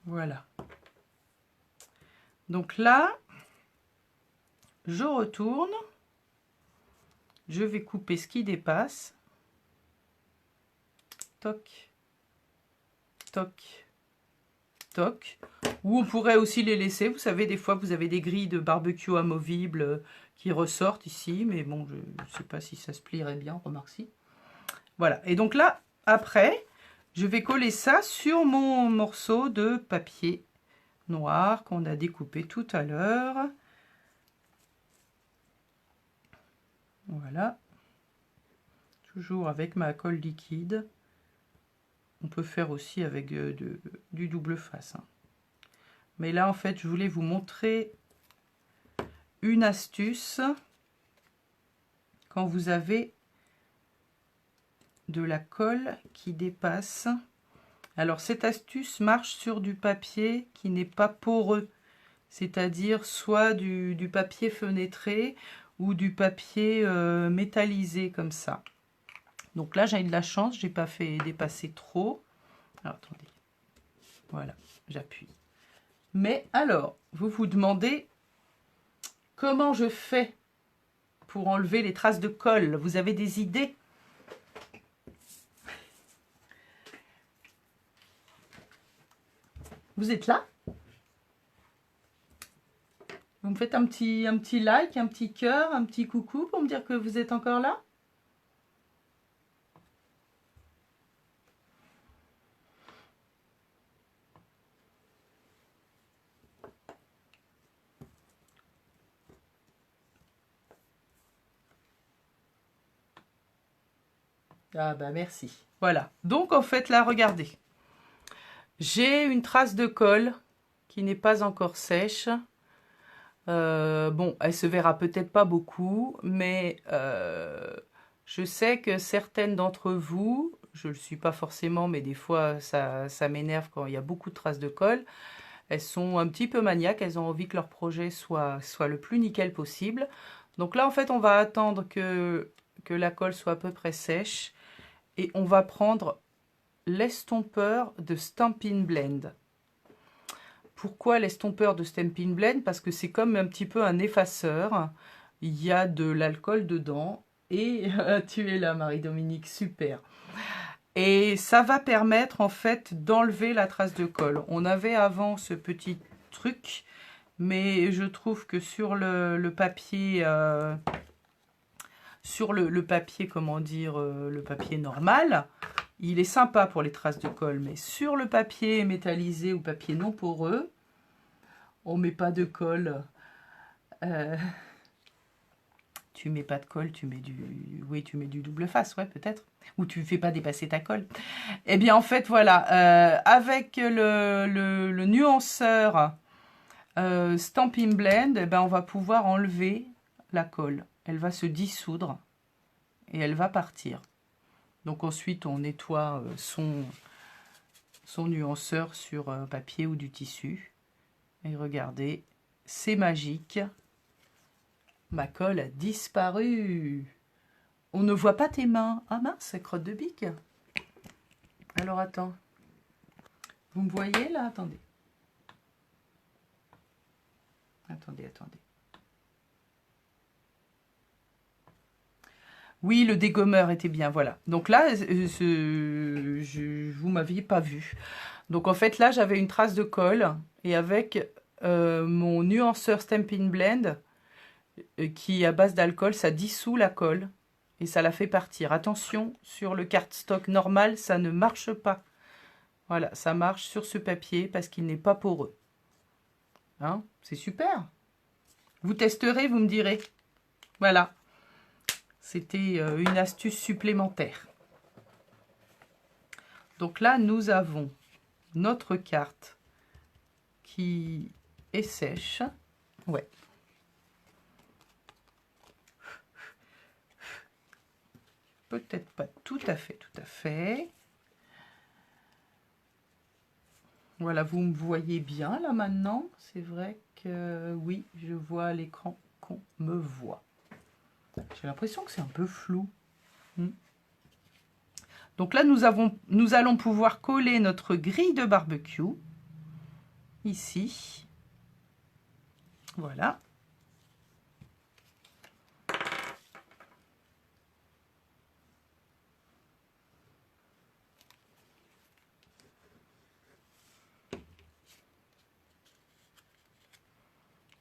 Voilà. Donc là, je retourne. Je vais couper ce qui dépasse. Toc, toc, toc. Ou on pourrait aussi les laisser. Vous savez, des fois, vous avez des grilles de barbecue amovibles qui ressortent ici. Mais bon, je ne sais pas si ça se plierait bien, remarque si. Voilà. Et donc là, après, je vais coller ça sur mon morceau de papier noir qu'on a découpé tout à l'heure. Voilà. Toujours avec ma colle liquide. On peut faire aussi avec du double face. Hein. Mais là, en fait, je voulais vous montrer une astuce quand vous avez de la colle qui dépasse. Alors, cette astuce marche sur du papier qui n'est pas poreux, c'est-à-dire soit du papier fenêtré ou du papier métallisé comme ça. Donc là, j'ai eu de la chance, j'ai pas fait dépasser trop. Alors, attendez. Voilà, j'appuie. Mais alors, vous vous demandez comment je fais pour enlever les traces de colle. Vous avez des idées? Vous êtes là? Vous me faites un petit like, un petit cœur, un petit coucou pour me dire que vous êtes encore là? Ah bah merci. Voilà. Donc en fait là, regardez. J'ai une trace de colle qui n'est pas encore sèche. Bon, elle se verra peut-être pas beaucoup, mais je sais que certaines d'entre vous, je ne le suis pas forcément, mais des fois ça m'énerve quand il y a beaucoup de traces de colle. Elles sont un petit peu maniaques, elles ont envie que leur projet soit le plus nickel possible. Donc là, en fait, on va attendre que la colle soit à peu près sèche. Et on va prendre l'estompeur de Stampin' Blend. Pourquoi l'estompeur de Stampin' Blend? Parce que c'est comme un petit peu un effaceur. Il y a de l'alcool dedans. Et tu es là, Marie-Dominique, super. Et ça va permettre en fait d'enlever la trace de colle. On avait avant ce petit truc, mais je trouve que sur le papier... sur le papier, comment dire, le papier normal, il est sympa pour les traces de colle. Mais sur le papier métallisé ou papier non poreux, on ne met pas de colle. Tu mets pas de colle, tu mets du... Oui, tu mets du double face, ouais, peut-être. Ou tu ne fais pas dépasser ta colle. Eh bien, en fait, voilà. Avec le nuanceur Stampin' Blend, eh ben, on va pouvoir enlever la colle. Elle va se dissoudre et elle va partir. Donc ensuite, on nettoie son nuanceur sur papier ou du tissu. Et regardez, c'est magique. Ma colle a disparu. On ne voit pas tes mains. Ah mince, c'est crotte de bique. Alors attends. Vous me voyez là? Attendez. Attendez. Oui, le dégommeur était bien, voilà. Donc là, vous m'aviez pas vu. Donc en fait, là, j'avais une trace de colle. Et avec mon nuanceur Stampin' Blend, qui est à base d'alcool, ça dissout la colle. Et ça la fait partir. Attention, sur le cardstock normal, ça ne marche pas. Voilà, ça marche sur ce papier parce qu'il n'est pas poreux. Hein, c'est super. Vous testerez, vous me direz. Voilà. C'était une astuce supplémentaire. Donc là, nous avons notre carte qui est sèche. Ouais. peut-être pas tout à fait, Voilà, vous me voyez bien là maintenant. C'est vrai que oui, je vois à l'écran qu'on me voit. J'ai l'impression que c'est un peu flou. Donc là, nous allons pouvoir coller notre grille de barbecue. Ici. Voilà.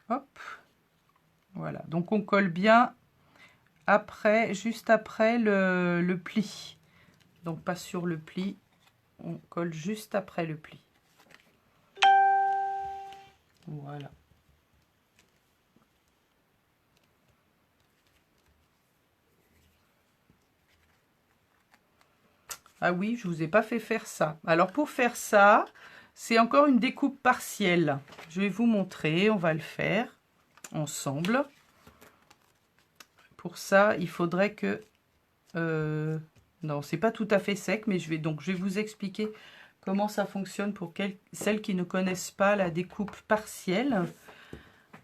Hop. Voilà. Donc on colle bien après, juste après le pli. Donc pas sur le pli. On colle juste après le pli. Voilà. Ah oui, je ne vous ai pas fait faire ça. Alors pour faire ça, c'est encore une découpe partielle. Je vais vous montrer, on va le faire ensemble. Pour ça, il faudrait que... non, c'est pas tout à fait sec, mais je vais vous expliquer comment ça fonctionne pour celles qui ne connaissent pas la découpe partielle.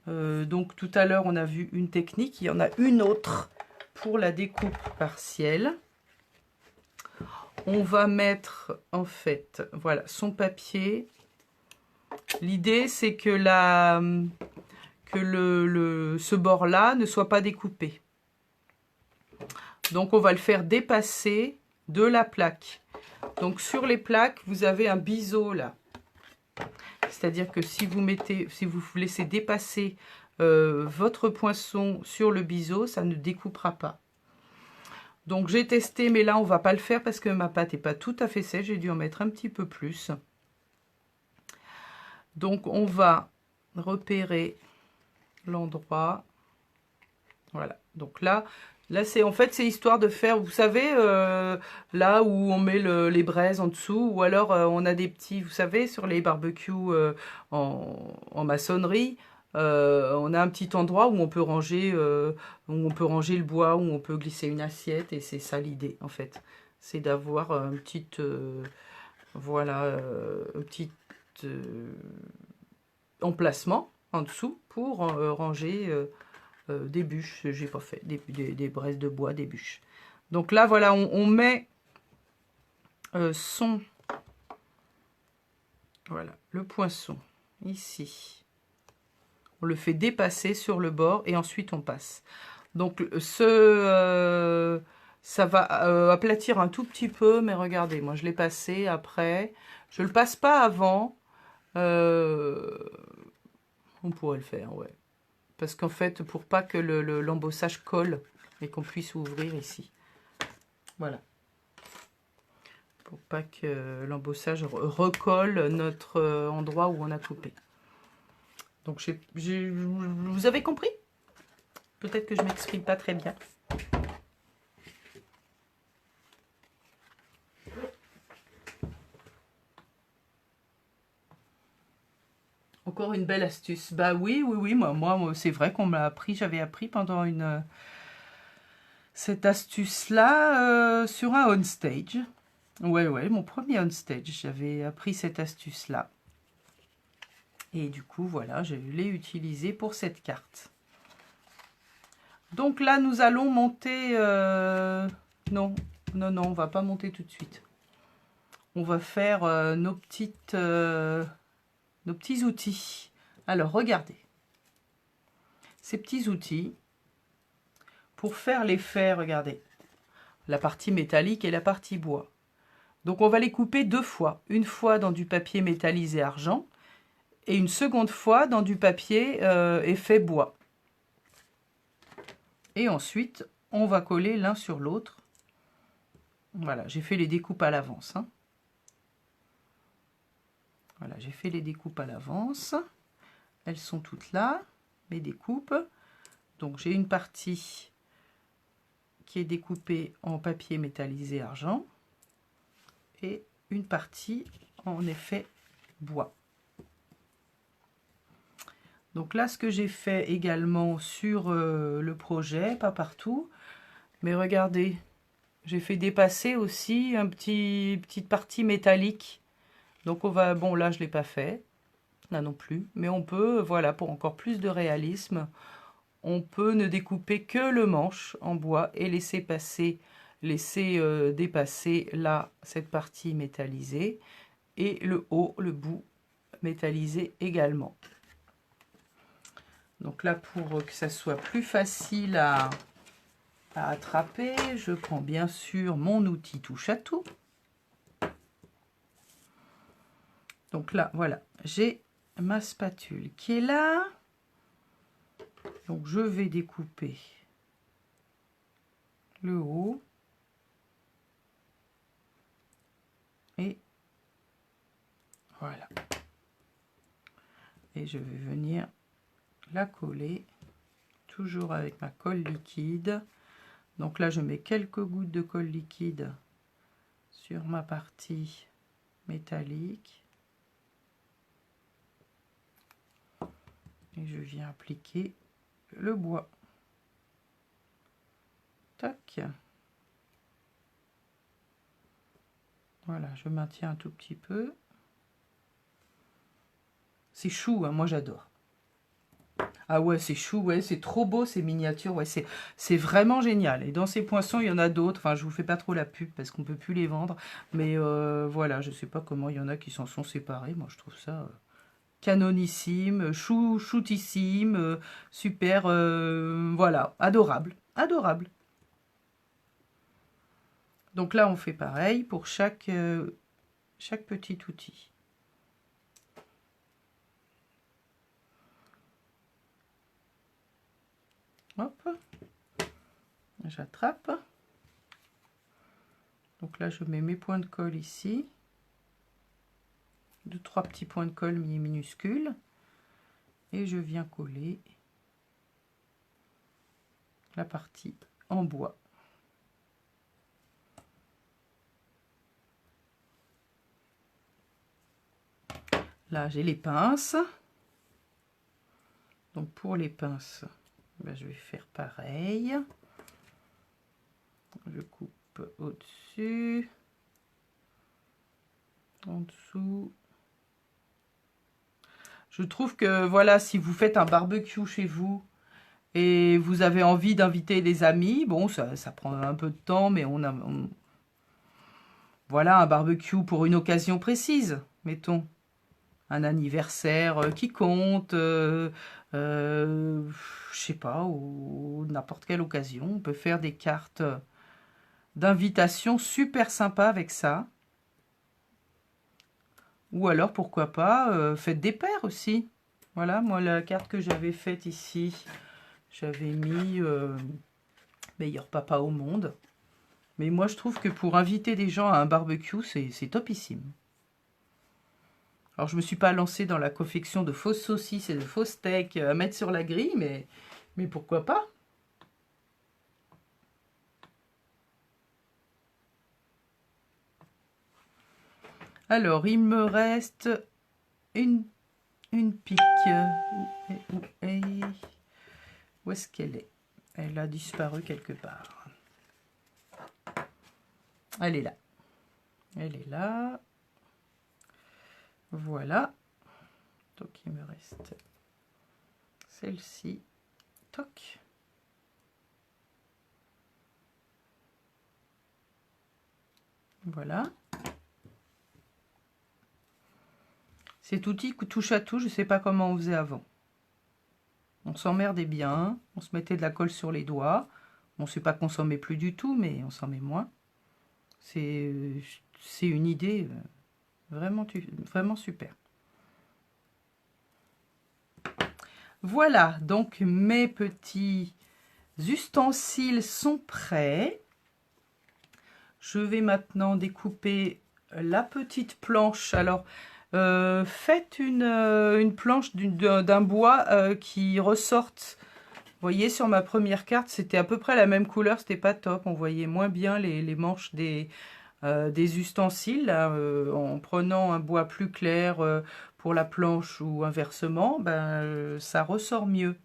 Donc tout à l'heure, on a vu une technique, il y en a une autre pour la découpe partielle. On va mettre, en fait, voilà, son papier. L'idée, c'est que, ce bord-là ne soit pas découpé. Donc, on va le faire dépasser de la plaque. Donc, sur les plaques, vous avez un biseau, là. C'est-à-dire que si vous laissez dépasser votre poinçon sur le biseau, ça ne découpera pas. Donc j'ai testé, mais là on va pas le faire parce que ma pâte n'est pas tout à fait sèche, j'ai dû en mettre un petit peu plus. Donc on va repérer l'endroit. Voilà, donc là c'est en fait c'est histoire de faire, vous savez, là où on met les braises en dessous, ou alors on a des petits, vous savez, sur les barbecues en maçonnerie, on a un petit endroit où on peut ranger le bois, où on peut glisser une assiette, et c'est ça l'idée en fait. C'est d'avoir un petit voilà, un petit emplacement en dessous pour ranger des bûches. J'ai pas fait des braises de bois, des bûches. Donc là voilà, on met voilà, le poinçon ici. On le fait dépasser sur le bord et ensuite on passe. Donc ça va aplatir un tout petit peu, mais regardez, moi je l'ai passé après. Je le passe pas avant. On pourrait le faire, ouais. Parce qu'en fait, pour pas que l'embossage colle et qu'on puisse ouvrir ici. Voilà. Pour pas que l'embossage recolle notre endroit où on a coupé. Donc, vous avez compris? Peut-être que je ne m'exprime pas très bien. Encore une belle astuce. Bah oui, moi c'est vrai qu'on m'a appris, j'avais appris pendant cette astuce-là sur un on-stage. Ouais, mon premier on-stage, j'avais appris cette astuce-là. Et du coup, voilà, je l'ai utilisée pour cette carte. Donc là, nous allons monter... Non, on va pas monter tout de suite. On va faire nos petits outils. Alors, regardez. Ces petits outils, pour faire l'effet, regardez, la partie métallique et la partie bois. Donc, on va les couper deux fois. Une fois dans du papier métallisé argent et une seconde fois dans du papier effet bois. Et ensuite, on va coller l'un sur l'autre. Voilà, j'ai fait les découpes à l'avance. Hein. Voilà, j'ai fait les découpes à l'avance. Elles sont toutes là, mes découpes. Donc j'ai une partie qui est découpée en papier métallisé argent et une partie en effet bois. Donc là, ce que j'ai fait également sur le projet, pas partout, mais regardez, j'ai fait dépasser aussi petite partie métallique. Donc on va, bon là je l'ai pas fait, là non plus, mais on peut, voilà, pour encore plus de réalisme, on peut ne découper que le manche en bois et laisser dépasser là cette partie métallisée et le haut, le bout métallisé également. Donc là, pour que ça soit plus facile à attraper, je prends bien sûr mon outil touche à tout. Donc là, voilà, j'ai ma spatule qui est là. Donc je vais découper le haut et voilà. Et je vais venir la coller toujours avec ma colle liquide. Donc là, je mets quelques gouttes de colle liquide sur ma partie métallique. Et je viens appliquer le bois. Tac. Voilà, je maintiens un tout petit peu. C'est chou, hein, moi j'adore. Ah ouais, c'est chou, ouais, c'est trop beau ces miniatures, ouais, c'est vraiment génial. Et dans ces poinçons, il y en a d'autres. Enfin, je vous fais pas trop la pub parce qu'on peut plus les vendre. Mais voilà, je sais pas comment il y en a qui s'en sont séparés. Moi, je trouve ça canonissime, shootissime, super, voilà, adorable, adorable. Donc là, on fait pareil pour chaque petit outil. Hop, j'attrape. Donc là, je mets mes points de colle ici. 2-3 petits points de colle minuscules. Et je viens coller la partie en bois. Là, j'ai les pinces. Donc pour les pinces, ben, je vais faire pareil. Je coupe au-dessus, en dessous. Je trouve que voilà, si vous faites un barbecue chez vous et vous avez envie d'inviter des amis, bon, ça prend un peu de temps, mais voilà, un barbecue pour une occasion précise, mettons. Un anniversaire qui compte, je sais pas, ou n'importe quelle occasion. On peut faire des cartes d'invitation super sympa avec ça. Ou alors, pourquoi pas, faites des paires aussi. Voilà, moi, la carte que j'avais faite ici, j'avais mis meilleur papa au monde. Mais moi, je trouve que pour inviter des gens à un barbecue, c'est topissime. Alors, je ne me suis pas lancée dans la confection de fausses saucisses et de fausses steaks à mettre sur la grille, mais pourquoi pas? Alors, il me reste une pique. Où est-ce qu'elle est? Elle a disparu quelque part. Elle est là. Elle est là. Voilà. Donc, il me reste celle-ci. Toc. Voilà. Cet outil touche à tout, je ne sais pas comment on faisait avant. On s'emmerdait bien, on se mettait de la colle sur les doigts. Bon, c'est pas qu'on s'en met plus du tout, mais on s'en met moins. C'est une idée vraiment super. Voilà, donc mes petits ustensiles sont prêts. Je vais maintenant découper la petite planche. Alors, faites une planche d'un bois qui ressorte. Vous voyez, sur ma première carte, c'était à peu près la même couleur, c'était pas top. On voyait moins bien les manches des ustensiles. Là, en prenant un bois plus clair pour la planche ou inversement, ben, ça ressort mieux.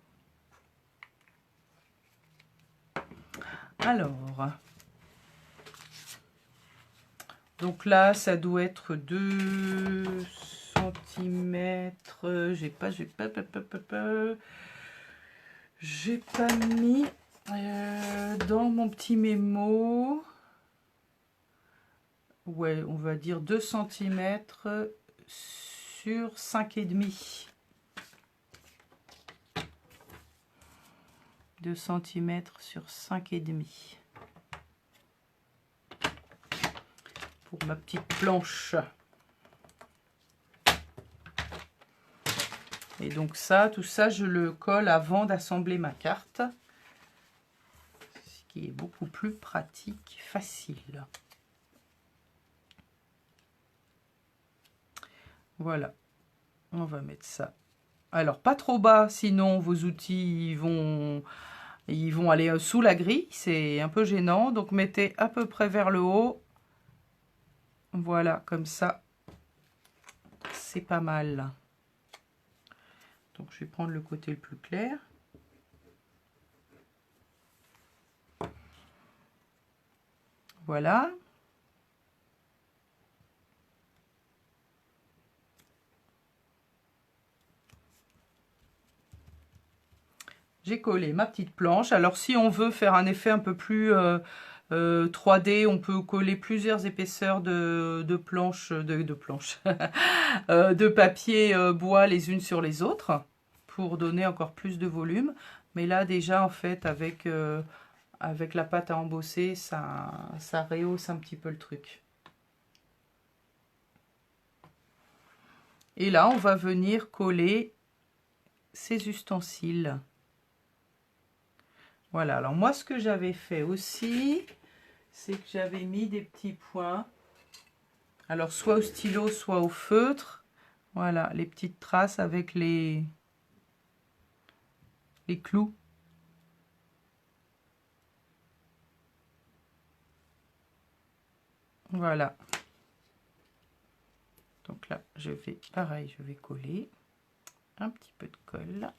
Alors, Donc là, ça doit être 2 centimètres. J'ai pas mis dans mon petit mémo. Ouais, on va dire 2 centimètres sur 5,5. 2 centimètres sur 5,5. Pour ma petite planche. Et donc ça, tout ça, je le colle avant d'assembler ma carte. Ce qui est beaucoup plus pratique, facile. Voilà. On va mettre ça. Alors, pas trop bas, sinon vos outils ils vont aller sous la grille. C'est un peu gênant. Donc, mettez à peu près vers le haut. Voilà, comme ça. C'est pas mal. Donc, je vais prendre le côté le plus clair. Voilà. J'ai collé ma petite planche. Alors, si on veut faire un effet un peu plus 3D, on peut coller plusieurs épaisseurs de planches, de papier bois les unes sur les autres pour donner encore plus de volume. Mais là, déjà, en fait, avec la pâte à embosser, ça rehausse un petit peu le truc. Et là, on va venir coller ces ustensiles. Voilà, alors moi, ce que j'avais fait aussi, c'est que j'avais mis des petits points. Alors, soit au stylo, soit au feutre. Voilà, les petites traces avec les clous. Voilà. Donc là, je vais, pareil, je vais coller un petit peu de colle.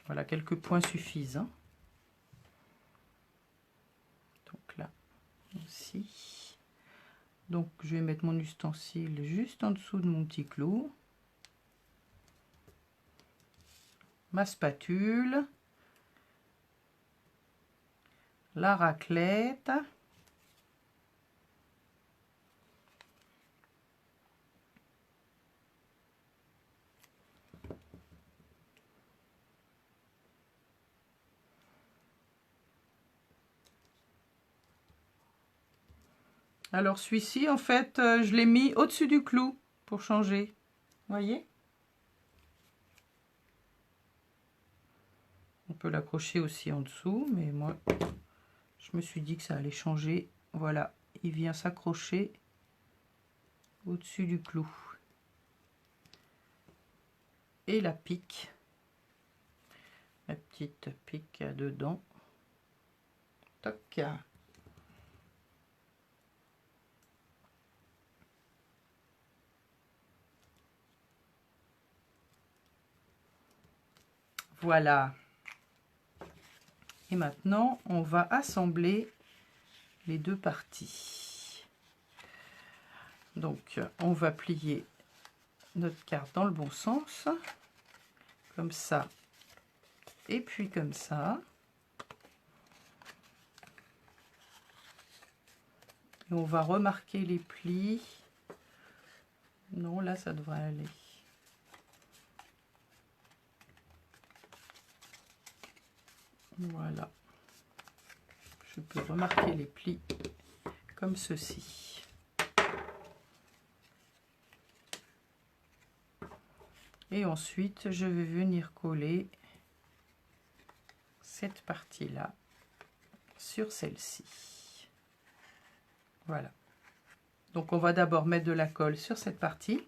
Voilà, quelques points suffisent. Hein. Donc là aussi. Donc je vais mettre mon ustensile juste en dessous de mon petit clou. Ma spatule. La raclette. Alors celui-ci, en fait, je l'ai mis au-dessus du clou pour changer. Voyez? On peut l'accrocher aussi en dessous, mais moi, je me suis dit que ça allait changer. Voilà, il vient s'accrocher au-dessus du clou. Et la pique. La petite pique dedans. Toc. Voilà. Et maintenant, on va assembler les deux parties. Donc, on va plier notre carte dans le bon sens. Comme ça. Et puis comme ça. Et on va remarquer les plis. Non, là, ça devrait aller. Voilà. Je peux remarquer les plis comme ceci. Et ensuite, je vais venir coller cette partie-là sur celle-ci. Voilà. Donc, on va d'abord mettre de la colle sur cette partie.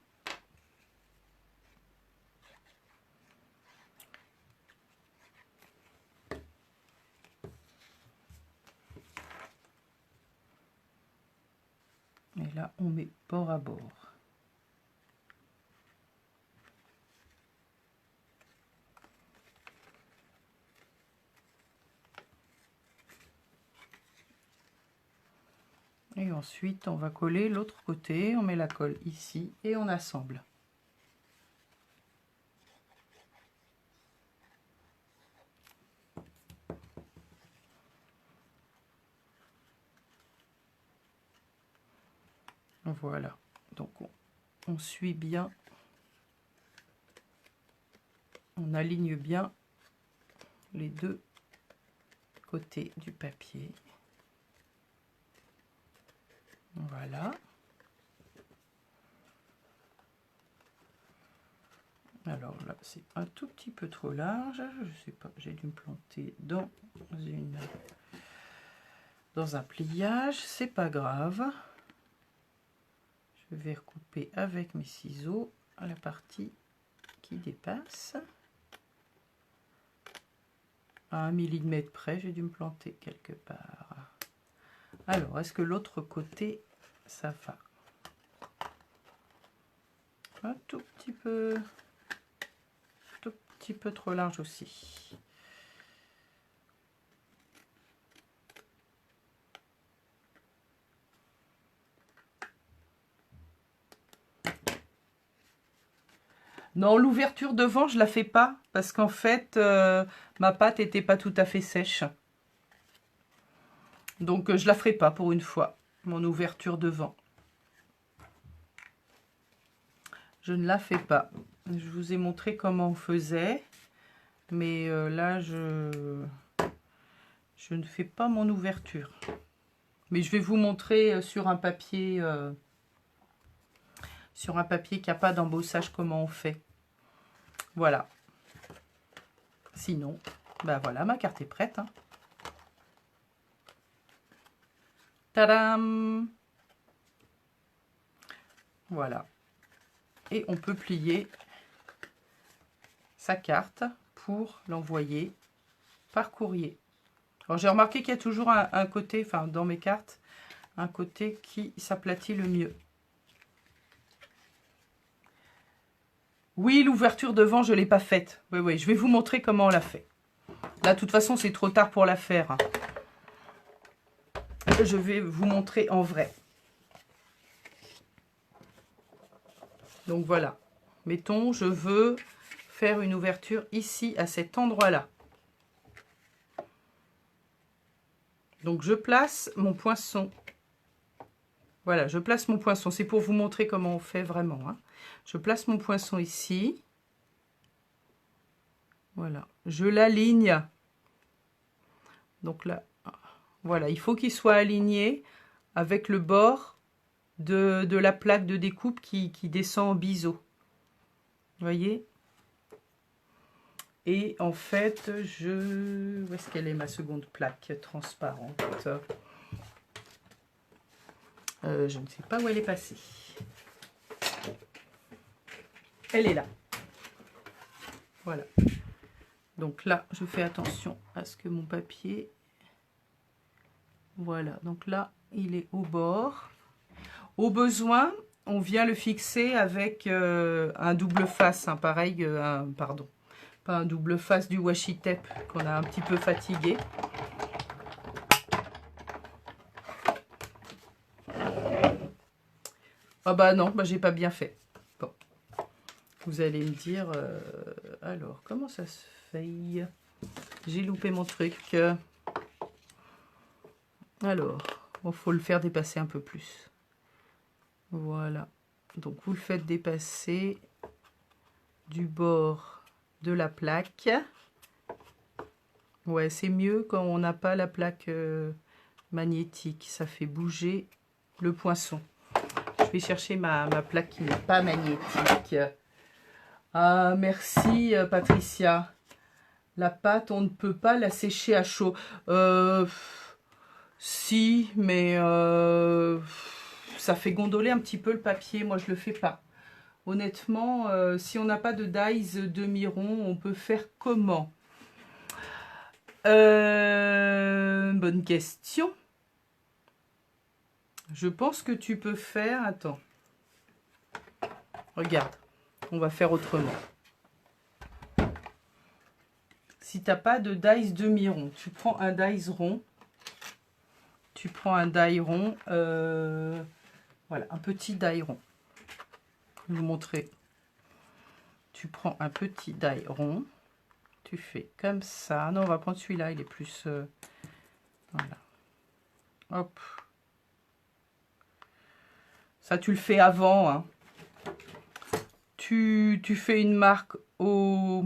Et là, on met bord à bord. Et ensuite, on va coller l'autre côté. On met la colle ici et on assemble. Voilà. Donc, on suit bien. On aligne bien les deux côtés du papier. Voilà. Alors là, c'est un tout petit peu trop large. Je sais pas, j'ai dû me planter dans un pliage. C'est pas grave. Je vais recouper avec mes ciseaux la partie qui dépasse. À 1 millimètre près, j'ai dû me planter quelque part. Alors, est-ce que l'autre côté, ça va? Un tout petit peu trop large aussi. Non, l'ouverture devant, je la fais pas parce qu'en fait, ma pâte était pas tout à fait sèche. Donc, je la ferai pas pour une fois, mon ouverture devant. Je ne la fais pas. Je vous ai montré comment on faisait, mais là, je ne fais pas mon ouverture. Mais je vais vous montrer sur un papier qui n'a pas d'embossage comment on fait. Voilà. Sinon, ben voilà, ma carte est prête. Hein. Tadam! Voilà. Et on peut plier sa carte pour l'envoyer par courrier. Alors j'ai remarqué qu'il y a toujours un côté, enfin dans mes cartes, un côté qui s'aplatit le mieux. Oui, l'ouverture devant, je ne l'ai pas faite. Oui, je vais vous montrer comment on l'a fait. Là, de toute façon, c'est trop tard pour la faire. Je vais vous montrer en vrai. Donc voilà. Mettons, je veux faire une ouverture ici, à cet endroit-là. Donc je place mon poinçon. Voilà, je place mon poinçon. C'est pour vous montrer comment on fait vraiment. Hein. Je place mon poinçon ici. Voilà, je l'aligne. Donc là, voilà, il faut qu'il soit aligné avec le bord de la plaque de découpe qui descend en biseau. Vous voyez? Et en fait, où est-ce qu'elle est ma seconde plaque transparente? Je ne sais pas où elle est passée. Elle est là. Voilà. Donc là, je fais attention à ce que mon papier... Voilà, donc là, il est au bord. Au besoin, on vient le fixer avec un double face, hein, pareil, pardon, pas un double face du washi tape qu'on a un petit peu fatigué. Ah bah non, bah j'ai pas bien fait. Bon, vous allez me dire, alors, comment ça se fait? J'ai loupé mon truc. Alors, il faut le faire dépasser un peu plus. Voilà. Donc, vous le faites dépasser du bord de la plaque. Ouais, c'est mieux quand on n'a pas la plaque magnétique. Ça fait bouger le poinçon. Je vais chercher ma plaque qui n'est pas magnétique. Ah, merci Patricia. La pâte, on ne peut pas la sécher à chaud. Si, mais ça fait gondoler un petit peu le papier. Moi, je le fais pas. Honnêtement, si on n'a pas de dies demi-rond, on peut faire comment? Bonne question. Je pense que tu peux faire... Attends. Regarde. On va faire autrement. Si tu n'as pas de dies demi-rond, tu prends un dies rond. tu prends un die rond, voilà, un petit die rond. Je vais vous montrer. Tu prends un petit die rond, tu fais comme ça. Non, on va prendre celui-là, il est plus... voilà. Hop. Ça, tu le fais avant, hein. Tu fais une marque au...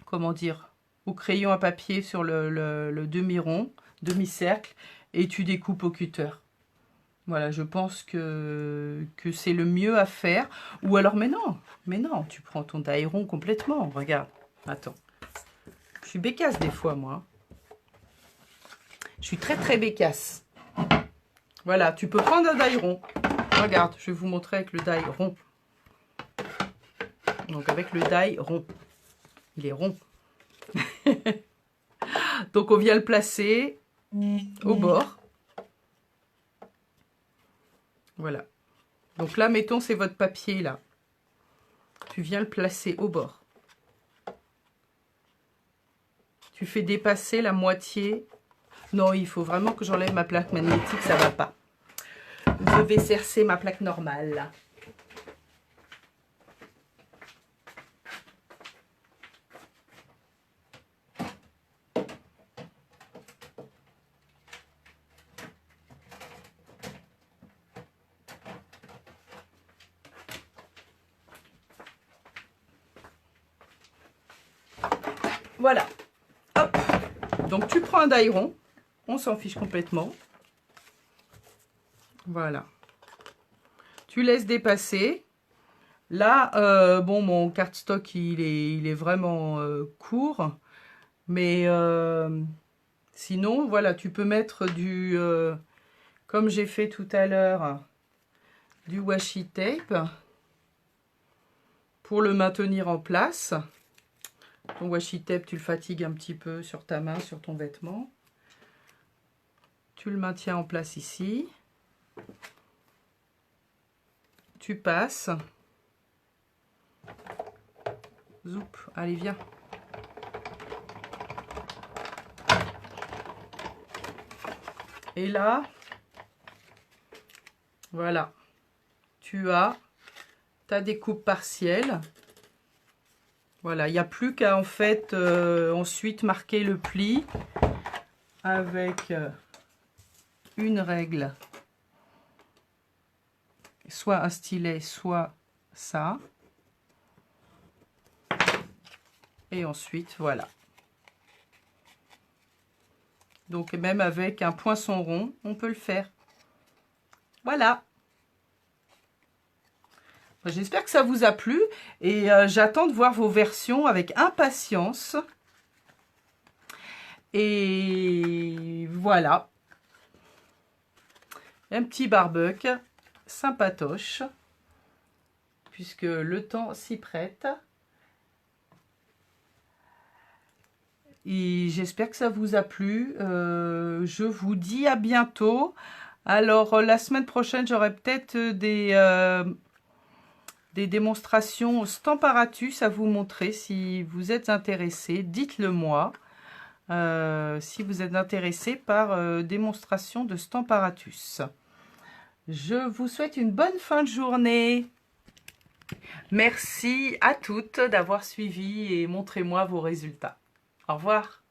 comment dire, au crayon à papier sur le demi-rond, demi-cercle, et tu découpes au cutter. Voilà, je pense que c'est le mieux à faire. Ou alors, mais non, tu prends ton die rond complètement. Regarde, attends. Je suis bécasse des fois, moi. Je suis très, très bécasse. Voilà, tu peux prendre un die rond. Regarde, je vais vous montrer avec le die rond. Donc, avec le die rond. Il est rond. Donc, on vient le placer au bord. Voilà. Donc là, mettons, c'est votre papier, là. Tu viens le placer au bord. Tu fais dépasser la moitié. Non, il faut vraiment que j'enlève ma plaque magnétique, ça va pas. Je vais sercer ma plaque normale, là. Voilà. Hop. Donc, tu prends un die rond. On s'en fiche complètement. Voilà. Tu laisses dépasser. Là, bon, mon cardstock, il est vraiment court. Mais sinon, voilà, tu peux mettre du... comme j'ai fait tout à l'heure, du washi tape. Pour le maintenir en place. Ton washi tape, tu le fatigues un petit peu sur ta main, sur ton vêtement. Tu le maintiens en place ici. Tu passes. Zoup, allez, viens. Et là, voilà. Tu as ta découpe partielle. Voilà, il n'y a plus qu'à en fait ensuite marquer le pli avec une règle, soit un stylet, soit ça. Et ensuite, voilà. Donc même avec un poinçon rond, on peut le faire. Voilà. J'espère que ça vous a plu et j'attends de voir vos versions avec impatience. Et voilà. Un petit barbecue sympatoche, puisque le temps s'y prête. Et j'espère que ça vous a plu. Je vous dis à bientôt. Alors, la semaine prochaine, j'aurai peut-être des démonstrations Stamparatus à vous montrer. Si vous êtes intéressé, dites-le moi. Si vous êtes intéressé par démonstration de Stamparatus. Je vous souhaite une bonne fin de journée. Merci à toutes d'avoir suivi et montrez-moi vos résultats. Au revoir.